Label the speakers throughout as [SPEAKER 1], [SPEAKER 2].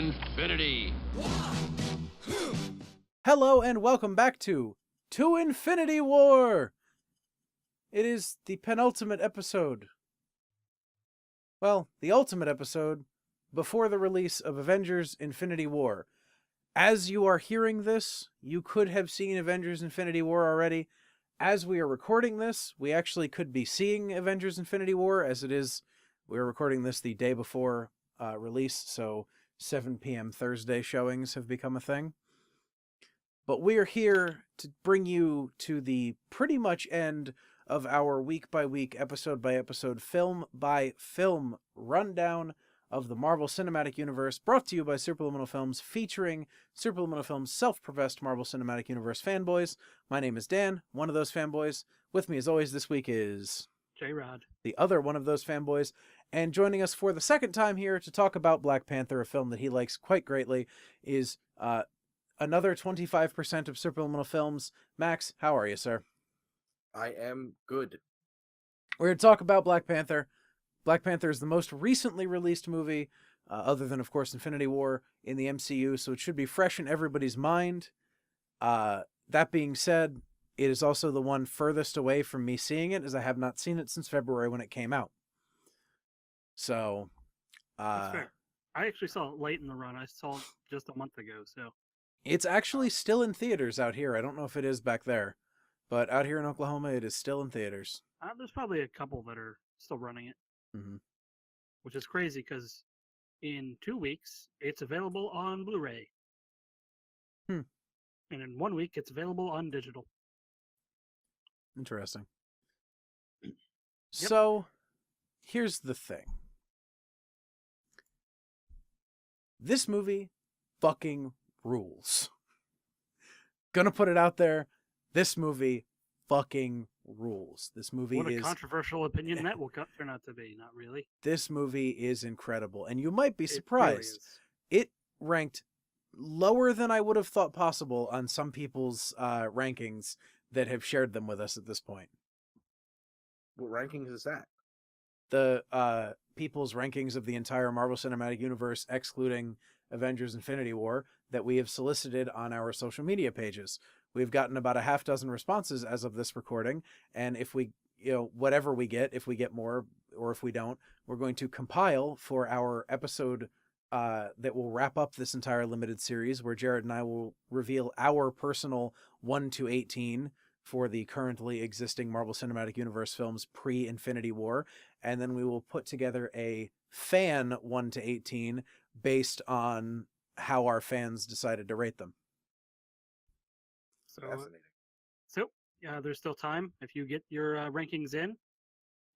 [SPEAKER 1] infinity.
[SPEAKER 2] Hello and welcome back to Infinity War! It is the penultimate episode. Well, the ultimate episode before the release of Avengers Infinity War. As you are hearing this, you could have seen Avengers Infinity War already. As we are recording this, we actually could be seeing Avengers Infinity War, as it is, we're recording this the day before release, so 7 p.m. Thursday showings have become a thing. But we are here to bring you to the pretty much end of our week-by-week, episode-by-episode, film-by-film rundown of the Marvel Cinematic Universe, brought to you by Superliminal Films, featuring Superliminal Films' self-professed Marvel Cinematic Universe fanboys. My name is Dan, one of those fanboys. With me, as always, this week is...
[SPEAKER 3] J-Rod.
[SPEAKER 2] The other one of those fanboys. And joining us for the second time here to talk about Black Panther, a film that he likes quite greatly, is another 25% of Superliminal Films. Max, how are you, sir?
[SPEAKER 4] I am good.
[SPEAKER 2] We're here to talk about Black Panther. Black Panther is the most recently released movie, other than, of course, Infinity War, in the MCU, so it should be fresh in everybody's mind. That being said, it is also the one furthest away from me seeing it, as I have not seen it since February when it came out. So,
[SPEAKER 3] That's fair. I actually saw it late in the run. I saw it just a month ago, so...
[SPEAKER 2] It's actually still in theaters out here. I don't know if it is back there, but out here in Oklahoma, it is still in theaters.
[SPEAKER 3] There's probably a couple that are still running it.
[SPEAKER 2] Mm-hmm.
[SPEAKER 3] Which is crazy, because in 2 weeks, it's available on Blu-ray. And in 1 week, it's available on digital.
[SPEAKER 2] Interesting.
[SPEAKER 3] Yep.
[SPEAKER 2] So, here's the thing. This movie fucking rules. Gonna put it out there. This movie fucking rules. This movie
[SPEAKER 3] What a
[SPEAKER 2] is...
[SPEAKER 3] controversial opinion that will turn out to be. Not really.
[SPEAKER 2] This movie is incredible. And you might be surprised. It ranked lower than I would have thought possible on some people's rankings that have shared them with us at this point.
[SPEAKER 4] What rankings is that?
[SPEAKER 2] The people's rankings of the entire Marvel Cinematic Universe, excluding Avengers Infinity War, that we have solicited on our social media pages. We've gotten about a half dozen responses as of this recording, and if we, whatever we get, if we get more or if we don't, we're going to compile for our episode that will wrap up this entire limited series, where Jared and I will reveal our personal 1 to 18 for the currently existing Marvel Cinematic Universe films pre-Infinity War, and then we will put together a fan 1 to 18 based on how our fans decided to rate them.
[SPEAKER 4] Fascinating.
[SPEAKER 3] So, there's still time. If you get your rankings in,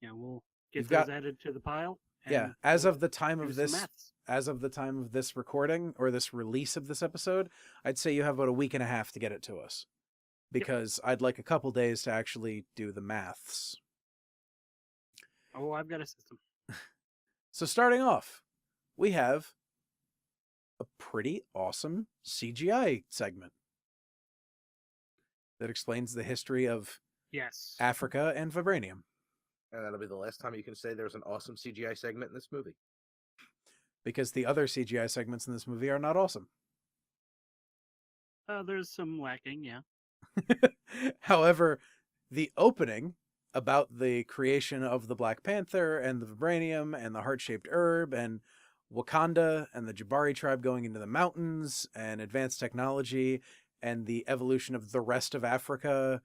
[SPEAKER 3] we'll get those added to the pile.
[SPEAKER 2] Yeah, as of the time of this recording, or this release of this episode, I'd say you have about a week and a half to get it to us. Because I'd like a couple days to actually do the maths.
[SPEAKER 3] Oh, I've got a system.
[SPEAKER 2] So starting off, we have a pretty awesome CGI segment that explains the history of Africa and vibranium.
[SPEAKER 4] And that'll be the last time you can say there's an awesome CGI segment in this movie.
[SPEAKER 2] Because the other CGI segments in this movie are not awesome.
[SPEAKER 3] There's some lacking, yeah.
[SPEAKER 2] However, the opening about the creation of the Black Panther and the vibranium and the heart-shaped herb and Wakanda and the Jabari tribe going into the mountains and advanced technology and the evolution of the rest of Africa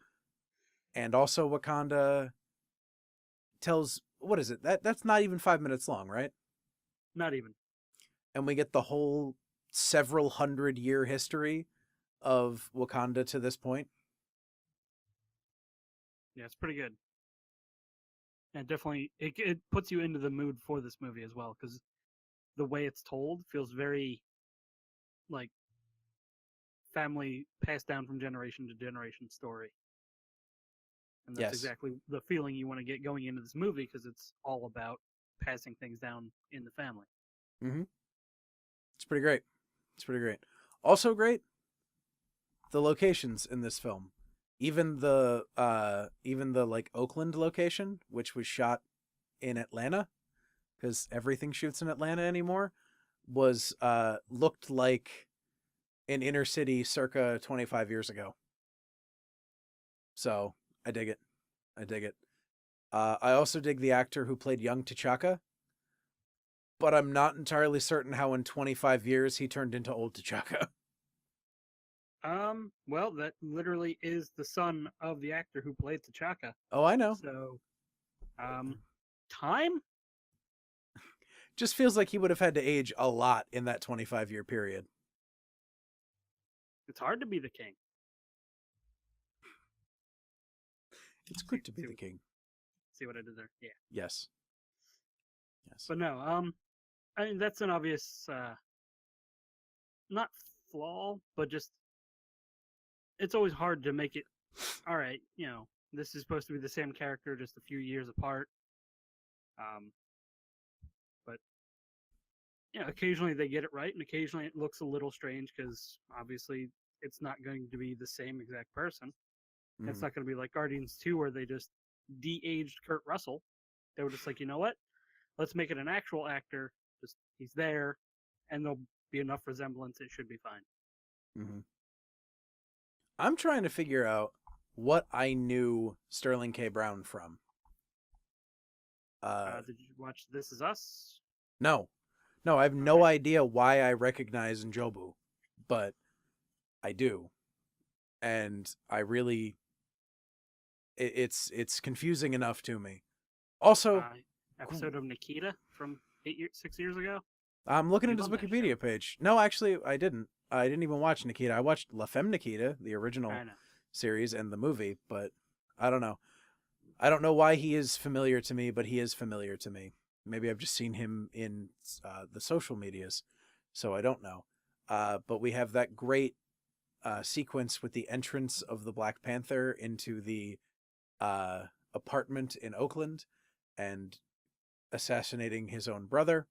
[SPEAKER 2] and also Wakanda tells, what is it? That's not even 5 minutes long, right?
[SPEAKER 3] Not even. And
[SPEAKER 2] we get the whole several 100-year history of Wakanda to this point.
[SPEAKER 3] Yeah, it's pretty good. And definitely, it puts you into the mood for this movie as well, because the way it's told feels very, like, family passed down from generation to generation story. And that's exactly the feeling you want to get going into this movie, because it's all about passing things down in the family.
[SPEAKER 2] Mm-hmm. It's pretty great. It's pretty great. Also great, the locations in this film. Even the like Oakland location, which was shot in Atlanta, because everything shoots in Atlanta anymore, was looked like an inner city circa 25 years ago. So I dig it. I dig it. I also dig the actor who played young T'Chaka, but I'm not entirely certain how in 25 years he turned into old T'Chaka.
[SPEAKER 3] Well, that literally is the son of the actor who played T'Chaka.
[SPEAKER 2] Oh, I know.
[SPEAKER 3] So, time?
[SPEAKER 2] Just feels like he would have had to age a lot in that 25-year period.
[SPEAKER 3] It's hard to be the king.
[SPEAKER 2] It's good to be the king.
[SPEAKER 3] See what I did there? Yeah.
[SPEAKER 2] Yes. Yes.
[SPEAKER 3] But no, I mean, that's an obvious, not flaw, but just, it's always hard to make it, all right, you know, this is supposed to be the same character, just a few years apart. But, you know, occasionally they get it right, and occasionally it looks a little strange, because obviously it's not going to be the same exact person.
[SPEAKER 2] Mhm.
[SPEAKER 3] It's not going to be like Guardians 2, where they just de-aged Kurt Russell. They were just like, you know what? Let's make it an actual actor. Just he's there, and there'll be enough resemblance. It should be fine.
[SPEAKER 2] Mm-hmm. I'm trying to figure out what I knew Sterling K. Brown from.
[SPEAKER 3] Did you watch This Is Us?
[SPEAKER 2] No, I have no idea why I recognize Njobu, but I do, and I really, it's confusing enough to me. Also,
[SPEAKER 3] Episode of Nikita from 6 years ago.
[SPEAKER 2] I'm looking at
[SPEAKER 3] You
[SPEAKER 2] his
[SPEAKER 3] love that
[SPEAKER 2] Wikipedia
[SPEAKER 3] show.
[SPEAKER 2] page. No, actually, I didn't. I didn't even watch Nikita. I watched La Femme Nikita, the original
[SPEAKER 3] I know.
[SPEAKER 2] series, and the movie, but I don't know. I don't know why he is familiar to me, but he is familiar to me. Maybe I've just seen him in the social medias, so I don't know. But we have that great sequence with the entrance of the Black Panther into the apartment in Oakland and assassinating his own brother,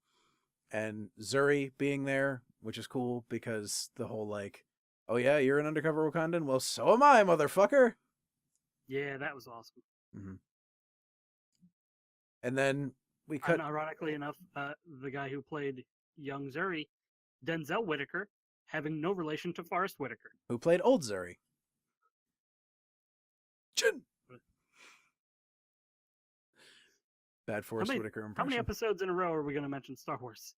[SPEAKER 2] and Zuri being there, which is cool because the whole like, oh yeah, you're an undercover Wakandan? Well, so am I, motherfucker!
[SPEAKER 3] Yeah, that was awesome.
[SPEAKER 2] Mm-hmm. And then we cut...
[SPEAKER 3] And ironically enough, the guy who played young Zuri, Denzel Whitaker, having no relation to Forrest Whitaker.
[SPEAKER 2] Who played old Zuri. Chin! Bad Forrest Whitaker impression.
[SPEAKER 3] How many episodes in a row are we going to mention Star Wars?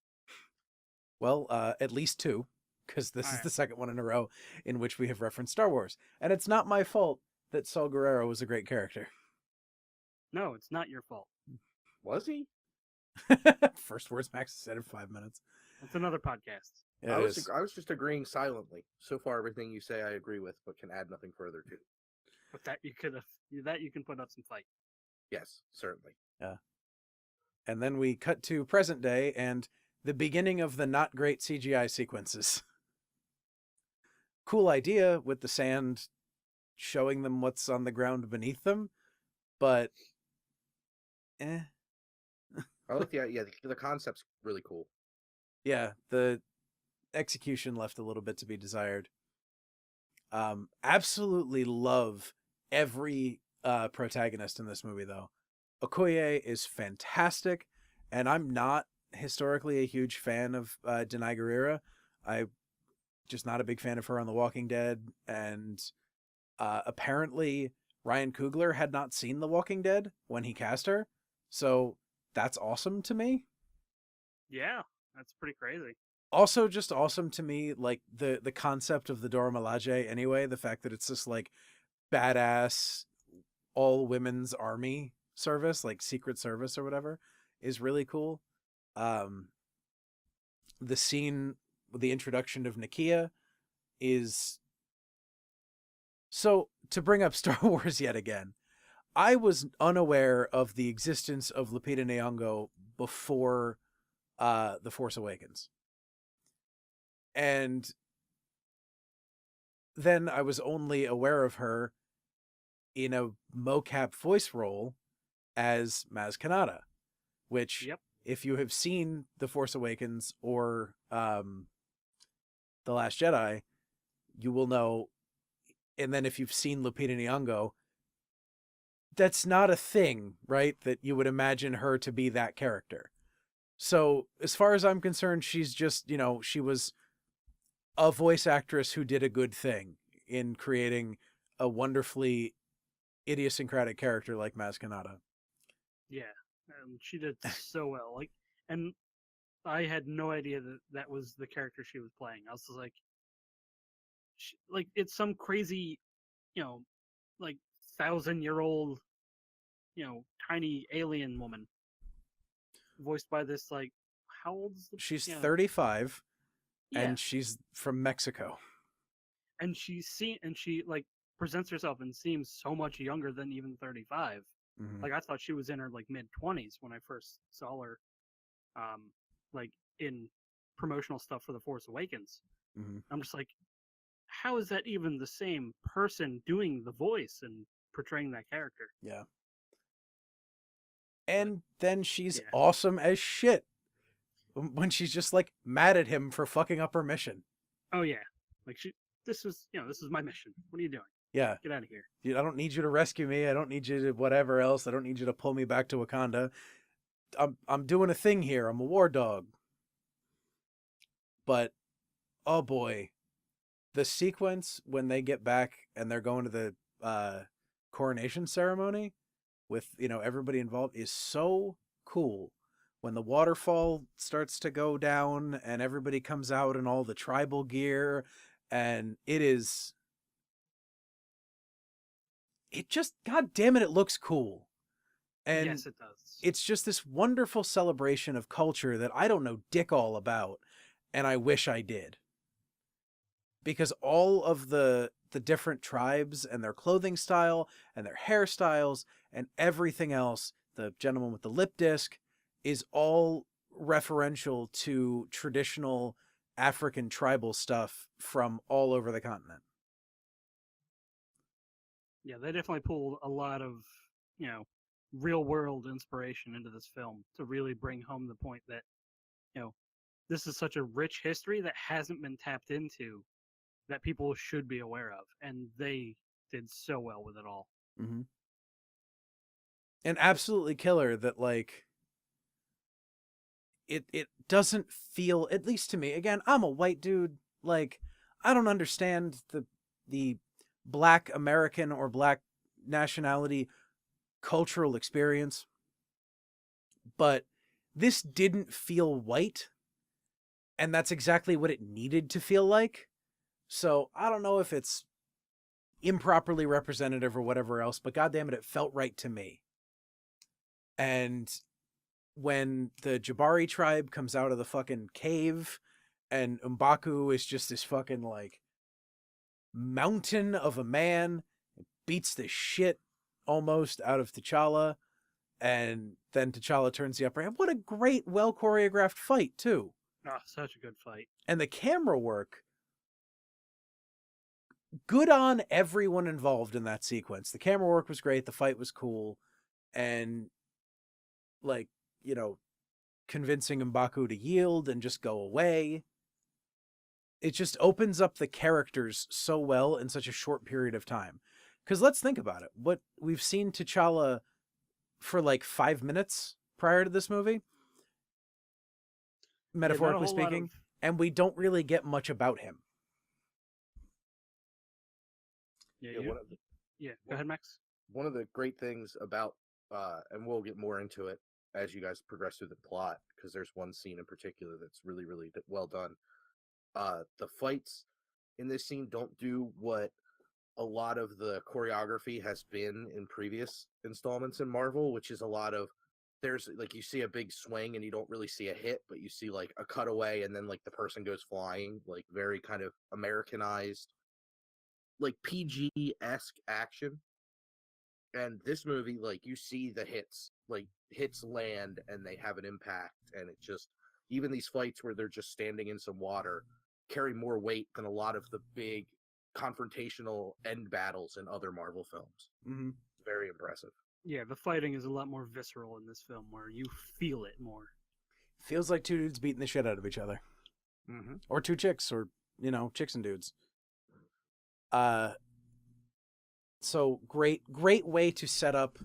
[SPEAKER 2] Well, at least 2, because this is the second one in a row in which we have referenced Star Wars. And it's not my fault that Saul Guerrero was a great character.
[SPEAKER 3] No, it's not your fault.
[SPEAKER 4] Was he?
[SPEAKER 2] First words Max said in 5 minutes.
[SPEAKER 3] That's another podcast.
[SPEAKER 2] Yeah,
[SPEAKER 4] I was just agreeing silently. So far, everything you say I agree with, but can add nothing further to.
[SPEAKER 3] But that you can put up some fight.
[SPEAKER 4] Yes, certainly.
[SPEAKER 2] Yeah. And then we cut to present day and the beginning of the not great CGI sequences. Cool idea with the sand showing them what's on the ground beneath them, but
[SPEAKER 4] I like the concept's really cool.
[SPEAKER 2] Yeah, the execution left a little bit to be desired. Absolutely love every protagonist in this movie, though. Okoye is fantastic, and I'm not historically a huge fan of Denai Guerrera. I'm just not a big fan of her on The Walking Dead, and apparently Ryan Coogler had not seen The Walking Dead when he cast her, so that's awesome to me.
[SPEAKER 3] Yeah, that's pretty crazy.
[SPEAKER 2] Also just awesome to me, like the concept of the Dora Milaje anyway, the fact that it's this like badass all women's army service, like secret service or whatever, is really cool. The scene with the introduction of Nakia is... So, to bring up Star Wars yet again, I was unaware of the existence of Lupita Nyong'o before The Force Awakens. And then I was only aware of her in a mocap voice role as Maz Kanata, which, if you have seen The Force Awakens or The Last Jedi, you will know. And then if you've seen Lupita Nyong'o, that's not a thing, right? That you would imagine her to be that character. So as far as I'm concerned, she's just, she was a voice actress who did a good thing in creating a wonderfully idiosyncratic character like Maz Kanata.
[SPEAKER 3] Yeah, she did so well. Like, and I had no idea that that was the character she was playing. I was just like, like it's some crazy, you know, like 1,000-year-old, tiny alien woman, voiced by this like, how old is the?
[SPEAKER 2] She's
[SPEAKER 3] Yeah,
[SPEAKER 2] 35
[SPEAKER 3] yeah,
[SPEAKER 2] and she's from Mexico.
[SPEAKER 3] and she like presents herself and seems so much younger than even 35.
[SPEAKER 2] Mm-hmm.
[SPEAKER 3] Like I thought she was in her like mid-20s when I first saw her, um, like in promotional stuff for The Force Awakens.
[SPEAKER 2] Mm-hmm.
[SPEAKER 3] I'm just like, how is that even the same person doing the voice and portraying that character?
[SPEAKER 2] Yeah.
[SPEAKER 3] But
[SPEAKER 2] And then she's
[SPEAKER 3] yeah,
[SPEAKER 2] awesome as shit when she's just like mad at him for fucking up her mission.
[SPEAKER 3] oh yeah, like this was, this is my mission. What are you doing?
[SPEAKER 2] Yeah.
[SPEAKER 3] Get out of here.
[SPEAKER 2] Dude, I don't need you to rescue me. I don't need you to whatever else. I don't need you to pull me back to Wakanda. I'm doing a thing here. I'm a war dog. But oh boy, the sequence when they get back and they're going to the coronation ceremony with, everybody involved is so cool. When the waterfall starts to go down and everybody comes out in all the tribal gear, and it just, god damn it, it looks cool. And
[SPEAKER 3] Yes, it does.
[SPEAKER 2] it's just this wonderful celebration of culture that I don't know dick all about, and I wish I did. Because all of the different tribes and their clothing style and their hairstyles and everything else, the gentleman with the lip disc, is all referential to traditional African tribal stuff from all over the continent.
[SPEAKER 3] Yeah, they definitely pulled a lot of, you know, real world inspiration into this film to really bring home the point that, you know, this is such a rich history that hasn't been tapped into, that people should be aware of, and they did so well with it all.
[SPEAKER 2] Mm-hmm. And absolutely killer that, like, it doesn't feel, at least to me, again, I'm a white dude, like, I don't understand the black American or black nationality cultural experience, but this didn't feel white, and that's exactly what it needed to feel like. So I don't know if it's improperly representative or whatever else, but goddamn it, it felt right to me. And when the Jabari tribe comes out of the fucking cave and M'Baku is just this fucking like mountain of a man, beats the shit almost out of T'Challa, and then T'Challa turns the upper hand. What a great, well choreographed fight too.
[SPEAKER 3] Oh, such a good fight.
[SPEAKER 2] And the camera work, good on everyone involved in that sequence. The camera work was great, the fight was cool, and like, convincing M'Baku to yield and just go away. It just opens up the characters so well in such a short period of time. Because let's think about it. What we've seen T'Challa for like 5 minutes prior to this movie, metaphorically speaking, and we don't really get much about him.
[SPEAKER 3] Yeah, go ahead, Max.
[SPEAKER 4] One of the great things about, and we'll get more into it as you guys progress through the plot, because there's one scene in particular that's really, really well done. The fights in this scene don't do what a lot of the choreography has been in previous installments in Marvel, which is a lot of, there's like, you see a big swing and you don't really see a hit, but you see like a cutaway and then like the person goes flying, like very kind of Americanized, like PG-esque action. And this movie, like, you see the hits, like hits land and they have an impact, and it just, even these fights where they're just standing in some water carry more weight than a lot of the big confrontational end battles in other Marvel films.
[SPEAKER 2] Mm-hmm.
[SPEAKER 4] Very impressive.
[SPEAKER 3] Yeah, the fighting is a lot more visceral in this film, where you feel it more.
[SPEAKER 2] Feels like two dudes beating the shit out of each other.
[SPEAKER 4] Mm-hmm.
[SPEAKER 2] Or two chicks, or, chicks and dudes. So great way to set up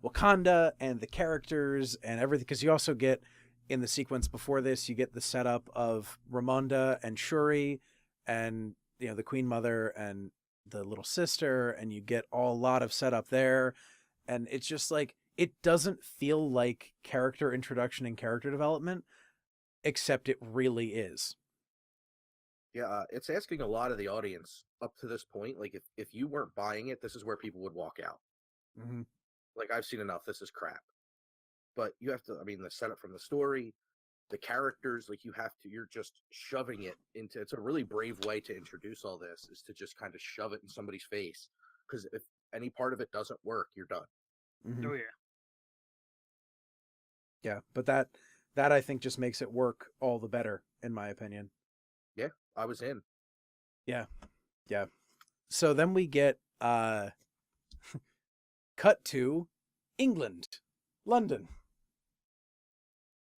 [SPEAKER 2] Wakanda and the characters and everything, because you also get in the sequence before this, you get the setup of Ramonda and Shuri and, you know, the Queen Mother and the little sister, and you get a lot of setup there. And it's just like, it doesn't feel like character introduction and character development, except it really is.
[SPEAKER 4] Yeah, it's asking a lot of the audience up to this point. Like, if you weren't buying it, this is where people would walk out.
[SPEAKER 2] Mm-hmm.
[SPEAKER 4] Like, I've seen enough. This is crap. But you have to, I mean, the setup from the story, the characters, like, you're just shoving it into, it's a really brave way to introduce all this, is to just kind of shove it in somebody's face. Because if any part of it doesn't work, you're done.
[SPEAKER 2] Mm-hmm.
[SPEAKER 3] Oh yeah.
[SPEAKER 2] Yeah, but that I think just makes it work all the better, in my opinion.
[SPEAKER 4] Yeah, I was in.
[SPEAKER 2] Yeah. Yeah. So then we get cut to England, London.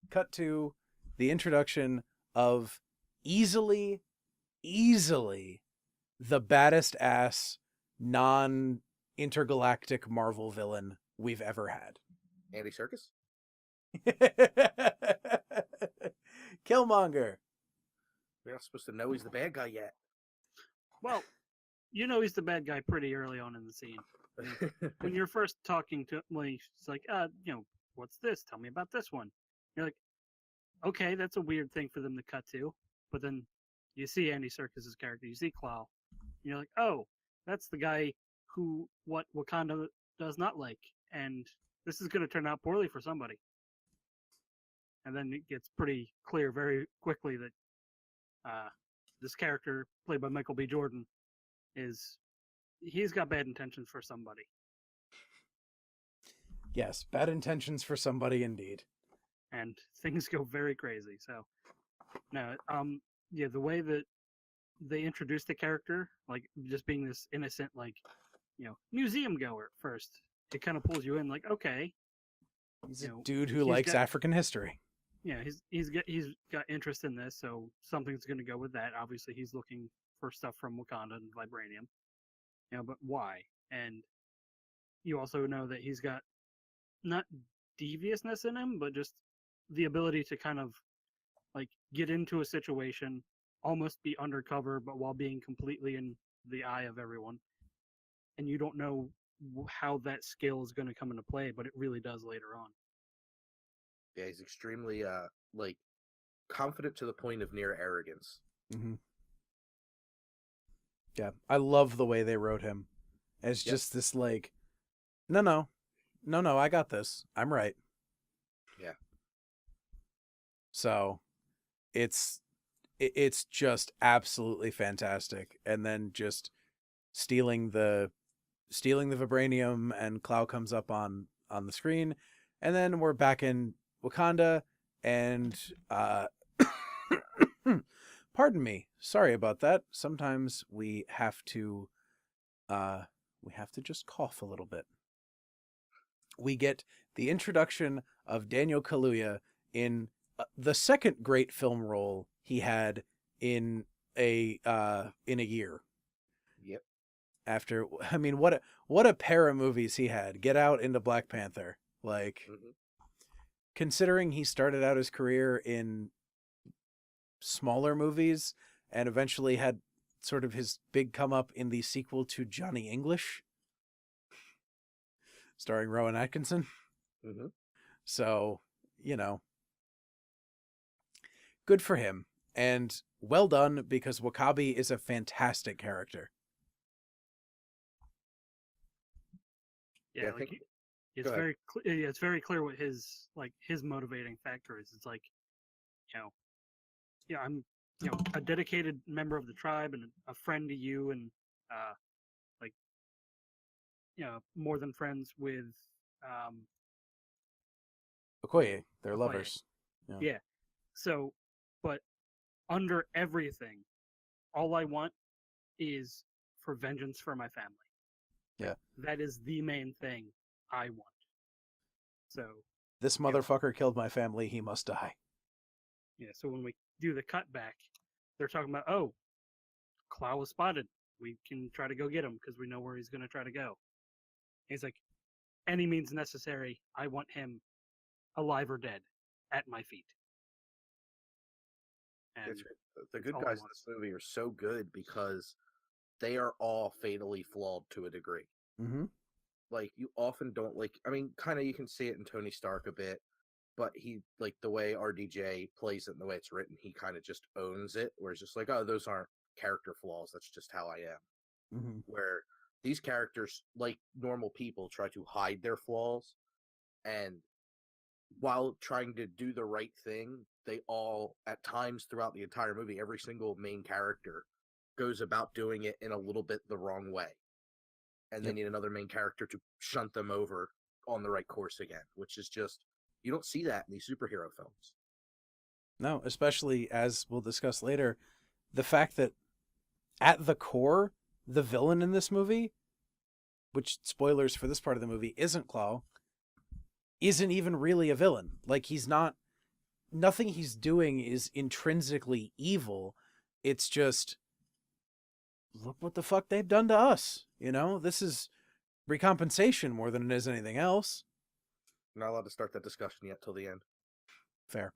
[SPEAKER 2] Cut to the introduction of easily the baddest ass non-intergalactic Marvel villain we've ever had.
[SPEAKER 4] Andy Serkis?
[SPEAKER 2] Killmonger.
[SPEAKER 4] You're not supposed to know he's the bad guy yet.
[SPEAKER 3] Well, you know he's the bad guy pretty early on in the scene. When you're first talking to him, he's like, you know, what's this? Tell me about this one. You're like, okay, that's a weird thing for them to cut to. But then you see Andy Serkis's character, you see Clow, and you're like, oh, that's the guy who what Wakanda does not like, and this is going to turn out poorly for somebody. And then it gets pretty clear very quickly that this character, played by Michael B. Jordan, he's got bad intentions for somebody.
[SPEAKER 2] Yes, bad intentions for somebody indeed.
[SPEAKER 3] And things go very crazy. So, no, yeah, the way that they introduce the character, like just being this innocent, like, you know, museum goer first, it kind of pulls you in. Like, okay,
[SPEAKER 2] He's
[SPEAKER 3] you
[SPEAKER 2] a
[SPEAKER 3] know,
[SPEAKER 2] dude who
[SPEAKER 3] he's
[SPEAKER 2] likes
[SPEAKER 3] got-
[SPEAKER 2] African history.
[SPEAKER 3] yeah, he's got interest in this, so something's going to go with that. Obviously, he's looking for stuff from Wakanda and vibranium. You know, but why? And you also know that he's got not deviousness in him, but just the ability to kind of like get into a situation, almost be undercover, but while being completely in the eye of everyone. And you don't know how that skill is going to come into play, but it really does later on.
[SPEAKER 4] Yeah, he's extremely, like, confident to the point of near arrogance.
[SPEAKER 2] Mm-hmm. Yeah, I love the way they wrote him as
[SPEAKER 4] Yep.
[SPEAKER 2] just this like, no, I got this. I'm right.
[SPEAKER 4] Yeah.
[SPEAKER 2] So it's just absolutely fantastic. And then just stealing the vibranium, and Clow comes up on the screen, and then we're back in Wakanda, and pardon me, sorry about that. Sometimes we have to just cough a little bit. We get the introduction of Daniel Kaluuya in the second great film role he had in a year.
[SPEAKER 4] Yep.
[SPEAKER 2] After, I mean, what a pair of movies he had. Get Out into Black Panther. Like,
[SPEAKER 4] Mm-hmm.
[SPEAKER 2] considering he started out his career in smaller movies and eventually had sort of his big come up in the sequel to Johnny English, starring Rowan Atkinson.
[SPEAKER 4] Mm-hmm.
[SPEAKER 2] So, you know, good for him. And well done, because Wakabi is a fantastic character.
[SPEAKER 3] Yeah,
[SPEAKER 4] I
[SPEAKER 3] like
[SPEAKER 4] think-
[SPEAKER 3] it's
[SPEAKER 4] Go ahead.
[SPEAKER 3] it's very clear what his motivating factor is. It's like, you know, yeah, I'm, you know, a dedicated member of the tribe and a friend to you, and like, you know, more than friends with
[SPEAKER 2] Okoye, they're
[SPEAKER 3] Okoye.
[SPEAKER 2] lovers.
[SPEAKER 3] Yeah. So, but under everything, all I want is for vengeance for my family.
[SPEAKER 2] Yeah.
[SPEAKER 3] That is the main thing I want. So,
[SPEAKER 2] This motherfucker killed my family. He must die.
[SPEAKER 3] yeah, so when we do the cutback, they're talking about, oh, Clow was spotted. We can try to go get him because we know where he's going to try to go. He's like, any means necessary. I want him alive or dead at my feet. And
[SPEAKER 4] The
[SPEAKER 3] it's
[SPEAKER 4] good
[SPEAKER 3] all I
[SPEAKER 4] guys in
[SPEAKER 3] want.
[SPEAKER 4] this movie are so good because they are all fatally flawed to a degree.
[SPEAKER 2] Mm-hmm.
[SPEAKER 4] Like, you often don't like. I mean, kind of you can see it in Tony Stark a bit, but he, like, the way RDJ plays it and the way it's written, he kind of just owns it. Where it's just like, oh, those aren't character flaws. That's just how I am.
[SPEAKER 2] Mm-hmm.
[SPEAKER 4] Where these characters, like normal people, try to hide their flaws, and while trying to do the right thing, they all, at times throughout the entire movie, every single main character goes about doing it in a little bit the wrong way. And they
[SPEAKER 2] Yep.
[SPEAKER 4] need another main character to shunt them over on the right course again, which is just, you don't see that in these superhero films.
[SPEAKER 2] No, especially as we'll discuss later, the fact that at the core, the villain in this movie, which spoilers for this part of the movie isn't Claw, isn't even really a villain. Like, he's not, nothing he's doing is intrinsically evil. It's just, look what the fuck they've done to us. You know, this is recompensation more than it is anything else.
[SPEAKER 4] I'm not allowed to start that discussion yet till the end.
[SPEAKER 2] Fair.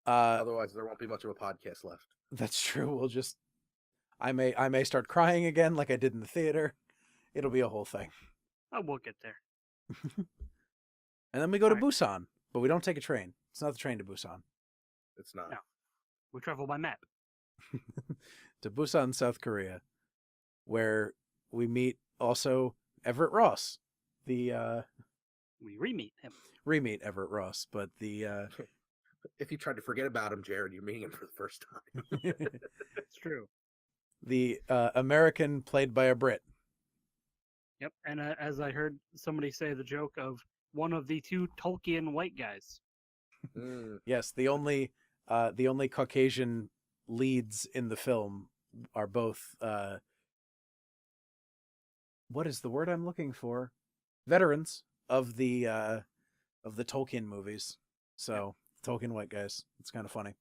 [SPEAKER 4] Otherwise, there won't be much of a podcast left.
[SPEAKER 2] That's true. We'll just, I may start crying again like I did in the theater. It'll be a whole thing.
[SPEAKER 3] Oh, we'll get there.
[SPEAKER 2] And then we go to
[SPEAKER 3] Alright.
[SPEAKER 2] Busan, but we don't take a train. It's not the train to Busan.
[SPEAKER 4] It's not.
[SPEAKER 3] No. We travel by map.
[SPEAKER 2] To Busan, South Korea, where we meet also Everett Ross, the
[SPEAKER 3] We re-meet him.
[SPEAKER 2] re-meet Everett Ross, but the
[SPEAKER 4] If you tried to forget about him, Jared, you're meeting him for the first time.
[SPEAKER 3] It's true.
[SPEAKER 2] the American played by a Brit.
[SPEAKER 3] Yep. And as I heard somebody say, the joke of one of the two Tolkien white guys.
[SPEAKER 4] Mm.
[SPEAKER 2] Yes, the only Caucasian leads in the film are both what is the word I'm looking for? Veterans of the Tolkien movies. So Tolkien white guys. It's kind of funny.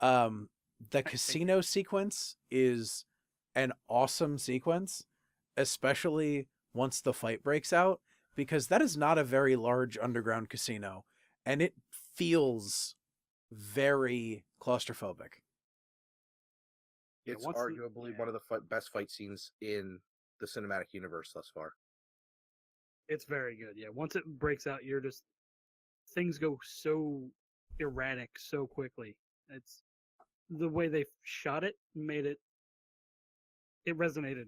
[SPEAKER 2] The casino sequence is an awesome sequence, especially once the fight breaks out, because that is not a very large underground casino, and it feels very claustrophobic.
[SPEAKER 3] Yeah,
[SPEAKER 4] It's
[SPEAKER 3] once the-
[SPEAKER 4] arguably one of the best fight scenes in the cinematic universe thus far.
[SPEAKER 3] It's very good. Yeah. Once it breaks out, you're just, things go so erratic so quickly. It's the way they shot it made it. It resonated,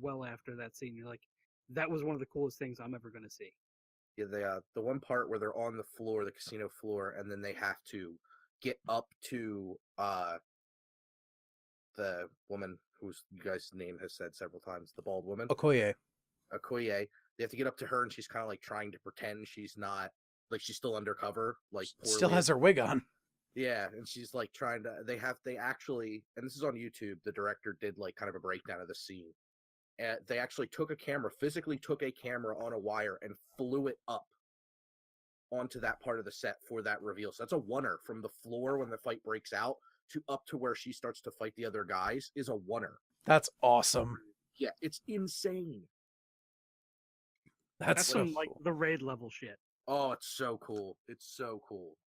[SPEAKER 3] well after that scene. You're like, that was one of the coolest things I'm ever going to see.
[SPEAKER 4] Yeah, the one part where they're on the floor, the casino floor, and then they have to get up to the woman whose you guys' name has said several times, the bald woman,
[SPEAKER 2] Okoye.
[SPEAKER 4] Okoye. They have to get up to her, and she's kind of like trying to pretend she's not, like, she's still undercover, like
[SPEAKER 2] Still
[SPEAKER 4] poorly.
[SPEAKER 2] has her wig on.
[SPEAKER 4] Yeah, and she's like trying to. They actually, and this is on YouTube. The director did like kind of a breakdown of the scene. And they actually physically took a camera on a wire and flew it up onto that part of the set for that reveal. So that's a oneer from the floor when the fight breaks out to up to where she starts to fight the other guys is a oneer.
[SPEAKER 2] That's awesome.
[SPEAKER 4] Yeah, it's insane.
[SPEAKER 2] That's so
[SPEAKER 3] some like
[SPEAKER 2] cool.
[SPEAKER 3] the raid level shit.
[SPEAKER 4] Oh, it's so cool. It's so cool.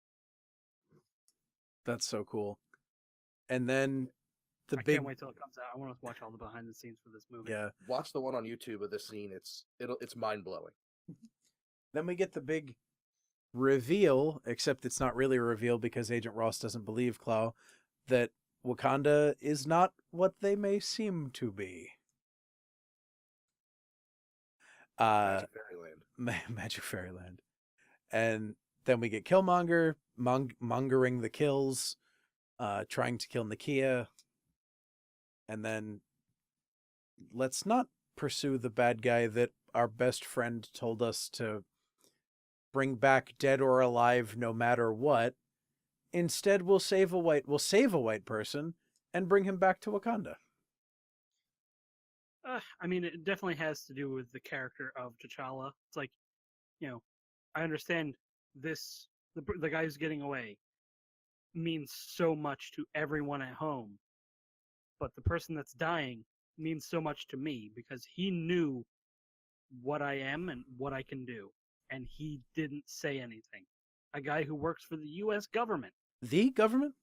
[SPEAKER 2] That's so cool. And then the
[SPEAKER 3] I
[SPEAKER 2] big
[SPEAKER 3] can't wait till it comes out. I want to watch all the behind the scenes for this movie.
[SPEAKER 2] yeah.
[SPEAKER 4] Watch the one on YouTube of this scene. It's mind blowing.
[SPEAKER 2] Then we get the big reveal, except it's not really a reveal because Agent Ross doesn't believe Clow that Wakanda is not what they may seem to be.
[SPEAKER 4] Magic Fairyland.
[SPEAKER 2] Magic Fairyland. And then we get Killmonger mongering the kills, trying to kill Nakia. And then let's not pursue the bad guy that our best friend told us to bring back dead or alive no matter what. Instead, we'll save a white person and bring him back to Wakanda.
[SPEAKER 3] I mean, it definitely has to do with the character of T'Challa. It's like, I understand this. The guy who's getting away means so much to everyone at home, but the person that's dying means so much to me because he knew what I am and what I can do, and he didn't say anything. A guy who works for the U.S. government.
[SPEAKER 2] The government?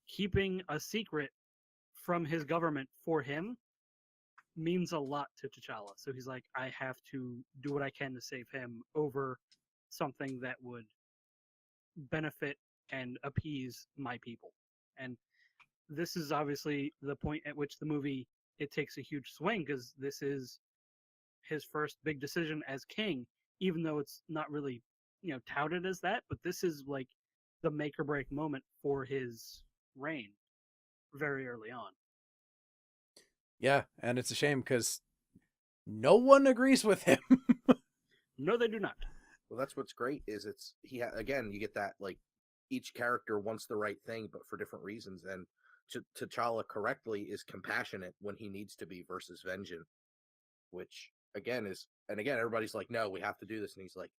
[SPEAKER 3] keeping a secret from his government for him means a lot to T'Challa. So he's like, I have to do what I can to save him over something that would benefit and appease my people. And this is obviously the point at which the movie it takes a huge swing, because this is his first big decision as king, even though it's not really touted as that. But this is like the make or break moment for his reign very early on.
[SPEAKER 2] Yeah, and it's a shame because no one agrees with him.
[SPEAKER 3] No, they do not.
[SPEAKER 4] Well, that's what's great is again, you get that like each character wants the right thing, but for different reasons. And T'Challa correctly is compassionate when he needs to be versus vengeance, which again everybody's like, no, we have to do this, and he's like,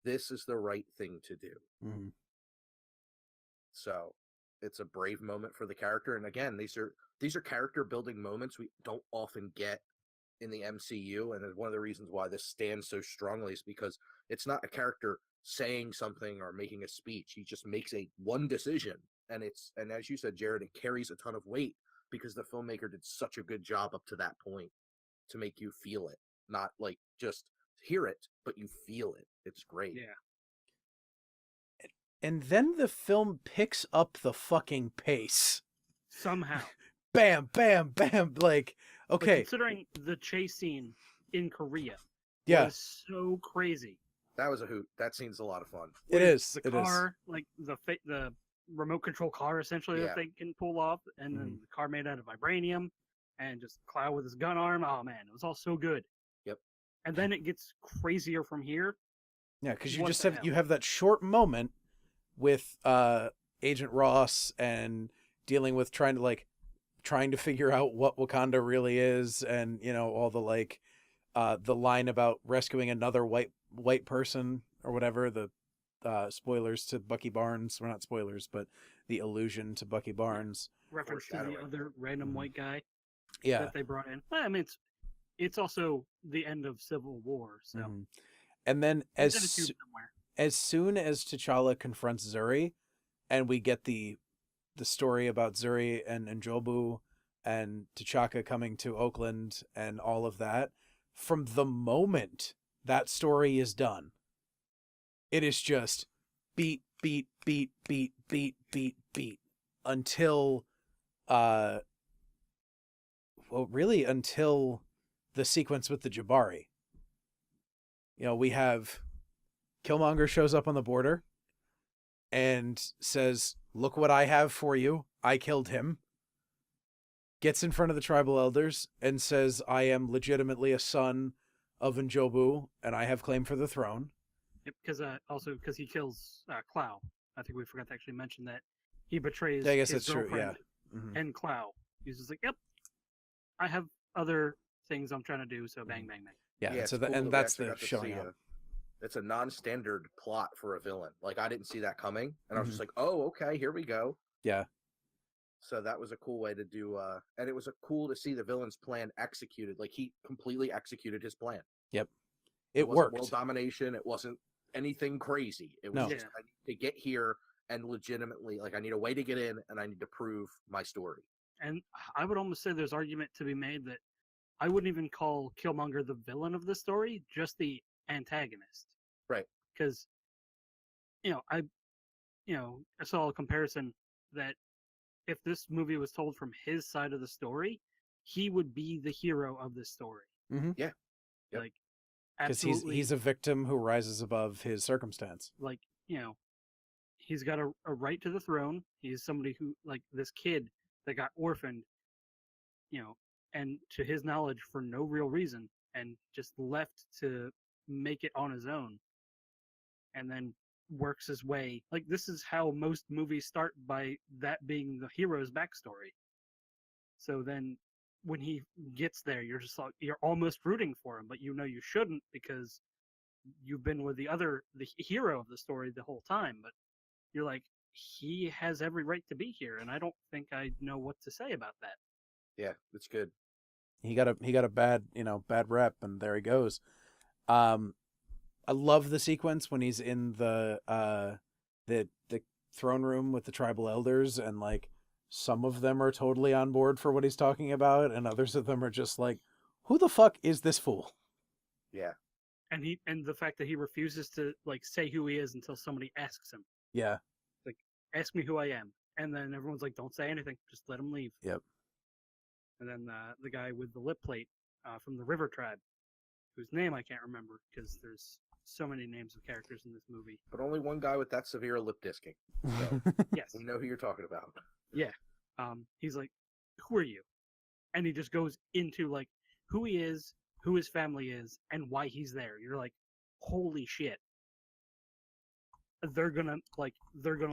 [SPEAKER 4] this is the right thing to do.
[SPEAKER 2] Mm-hmm.
[SPEAKER 4] So it's a brave moment for the character, and again, these are character building moments we don't often get in the MCU, and one of the reasons why this stands so strongly is because it's not a character saying something or making a speech. He just makes one decision, and as you said, Jared, it carries a ton of weight because the filmmaker did such a good job up to that point to make you feel it, not like just hear it, but you feel it. It's great.
[SPEAKER 3] Yeah.
[SPEAKER 2] And then the film picks up the fucking pace.
[SPEAKER 3] Somehow.
[SPEAKER 2] Bam, bam, bam. Like, okay.
[SPEAKER 3] But considering the chase scene in Korea was so crazy.
[SPEAKER 4] That was a hoot. That scene's a lot of fun.
[SPEAKER 2] It is.
[SPEAKER 3] The car, like the remote control car, essentially, that they can pull off, and then the car made out of vibranium, and just Cloud with his gun arm. Oh man, it was all so good.
[SPEAKER 4] Yep.
[SPEAKER 3] And then it gets crazier from here.
[SPEAKER 2] Yeah, because you have that short moment with Agent Ross and dealing with trying to figure out what Wakanda really is, and all the line about rescuing another white person or whatever, the spoilers to Bucky Barnes, well, not spoilers, but the allusion to Bucky Barnes,
[SPEAKER 3] reference to the other random white guy
[SPEAKER 2] that
[SPEAKER 3] they brought in. I mean, it's also the end of Civil War, so
[SPEAKER 2] and then as soon as T'Challa confronts Zuri, and we get the story about Zuri and Njobu and T'Chaka coming to Oakland and all of that, from the moment that story is done, it is just beat, beat, beat, beat, beat, beat, beat until until the sequence with the Jabari. We have Killmonger shows up on the border and says, "Look what I have for you. I killed him." Gets in front of the tribal elders and says, "I am legitimately a son of Njobu, and I have claim for the throne."
[SPEAKER 3] Yep, because he kills Clow. I think we forgot to actually mention that he betrays
[SPEAKER 2] I guess
[SPEAKER 3] his
[SPEAKER 2] that's true.
[SPEAKER 3] girlfriend
[SPEAKER 2] Yeah.
[SPEAKER 3] and Clow. He's just like, "Yep, I have other things I'm trying to do, so bang, bang, bang."
[SPEAKER 2] Yeah. So
[SPEAKER 4] cool
[SPEAKER 2] and
[SPEAKER 4] that
[SPEAKER 2] that's
[SPEAKER 4] we
[SPEAKER 2] the
[SPEAKER 4] actually got to
[SPEAKER 2] showing
[SPEAKER 4] see
[SPEAKER 2] up.
[SPEAKER 4] It's a non-standard plot for a villain. Like, I didn't see that coming, and I was just like, "Oh, okay, here we go."
[SPEAKER 2] Yeah.
[SPEAKER 4] So that was a cool way to do, and it was cool to see the villain's plan executed. Like, he completely executed his plan.
[SPEAKER 2] Yep.
[SPEAKER 4] It wasn't
[SPEAKER 2] worked.
[SPEAKER 4] world domination. It wasn't anything crazy. It was just, I need to get here and legitimately, like, I need a way to get in, and I need to prove my story.
[SPEAKER 3] And I would almost say there's argument to be made that I wouldn't even call Killmonger the villain of the story, just the antagonist.
[SPEAKER 4] Right.
[SPEAKER 3] Because, I saw a comparison that if this movie was told from his side of the story, he would be the hero of this story.
[SPEAKER 2] Mm-hmm.
[SPEAKER 4] Yeah. Yep.
[SPEAKER 3] Like,
[SPEAKER 2] because
[SPEAKER 3] absolutely.
[SPEAKER 2] he's a victim who rises above his circumstance.
[SPEAKER 3] Like, he's got a right to the throne. He's somebody who, like, this kid that got orphaned, and to his knowledge for no real reason, and just left to make it on his own, and then works his way. Like, this is how most movies start, by that being the hero's backstory. So then when he gets there, you're just like, you're almost rooting for him, but you shouldn't, because you've been with the hero of the story the whole time. But you're like, he has every right to be here, and I don't think I know what to say about that.
[SPEAKER 4] Yeah, it's good.
[SPEAKER 2] He got a bad rep, and there he goes. I love the sequence when he's in the throne room with the tribal elders, and like some of them are totally on board for what he's talking about, and others of them are just like, who the fuck is this fool?
[SPEAKER 4] Yeah.
[SPEAKER 3] And the fact that he refuses to like say who he is until somebody asks him.
[SPEAKER 2] Yeah.
[SPEAKER 3] Like, ask me who I am. And then everyone's like, don't say anything. Just let him leave.
[SPEAKER 2] Yep.
[SPEAKER 3] And then the guy with the lip plate from the River Tribe, whose name I can't remember because there's so many names of characters in this movie.
[SPEAKER 4] But only one guy with that severe lip disking. So
[SPEAKER 3] Yes.
[SPEAKER 4] we know who you're talking about.
[SPEAKER 3] Yeah. He's like, who are you? And he just goes into like who he is, who his family is, and why he's there. You're like, holy shit. They're gonna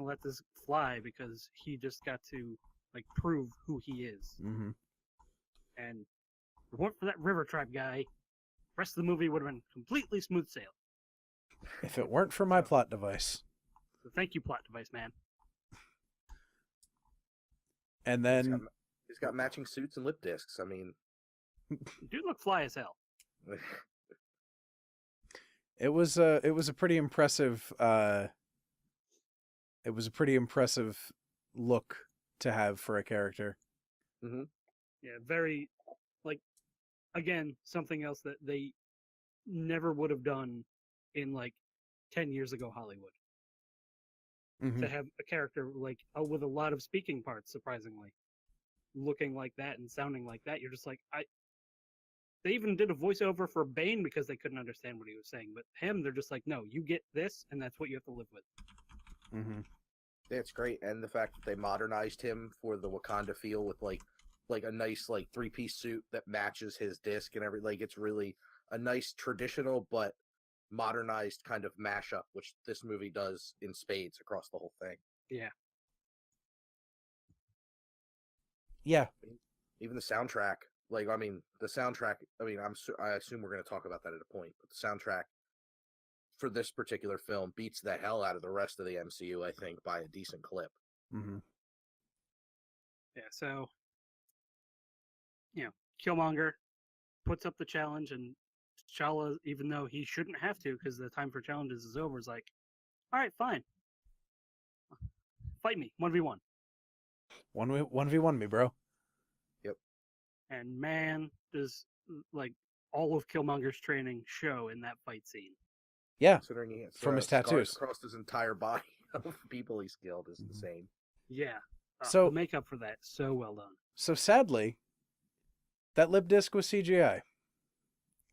[SPEAKER 3] let this fly because he just got to like prove who he is.
[SPEAKER 2] Mm-hmm.
[SPEAKER 3] And if it weren't for that River Tribe guy, the rest of the movie would have been completely smooth sail.
[SPEAKER 2] If it weren't for my plot device.
[SPEAKER 3] So thank you, plot device man.
[SPEAKER 2] And then
[SPEAKER 4] he's got matching suits and lip discs. I mean,
[SPEAKER 3] Dude look fly as hell.
[SPEAKER 2] it was a pretty impressive look to have for a character.
[SPEAKER 4] Mm-hmm.
[SPEAKER 3] Yeah, very like again, something else that they never would have done in like 10 years ago Hollywood.
[SPEAKER 2] Mm-hmm.
[SPEAKER 3] To have a character like with a lot of speaking parts, surprisingly, looking like that and sounding like that. You're just like, they even did a voiceover for Bane because they couldn't understand what he was saying. But him, they're just like, no, you get this, and that's what you have to live with.
[SPEAKER 2] Mm-hmm.
[SPEAKER 4] It's great, and the fact that they modernized him for the Wakanda feel with like a nice like 3-piece suit that matches his disc and everything. Like it's really a nice traditional but modernized kind of mashup, which this movie does in spades across the whole thing.
[SPEAKER 3] Yeah.
[SPEAKER 2] Yeah.
[SPEAKER 4] Even the soundtrack. Like, I mean, the soundtrack. I mean, I assume we're going to talk about that at a point. But the soundtrack for this particular film beats the hell out of the rest of the MCU. I think by a decent clip.
[SPEAKER 2] Mm-hmm.
[SPEAKER 3] Yeah. So, Killmonger puts up the challenge, and T'Challa, even though he shouldn't have to, because the time for challenges is over, is like, all right, fine, fight me 1v1.
[SPEAKER 2] 1v1 me, bro.
[SPEAKER 4] Yep.
[SPEAKER 3] And man, does like all of Killmonger's training show in that fight scene.
[SPEAKER 2] Yeah.
[SPEAKER 4] Considering he has
[SPEAKER 2] from his
[SPEAKER 4] scars
[SPEAKER 2] tattoos
[SPEAKER 4] across his entire body of people he's killed is insane.
[SPEAKER 3] Yeah.
[SPEAKER 2] So
[SPEAKER 3] the makeup for that, so well done.
[SPEAKER 2] So sadly, that lip disc was CGI.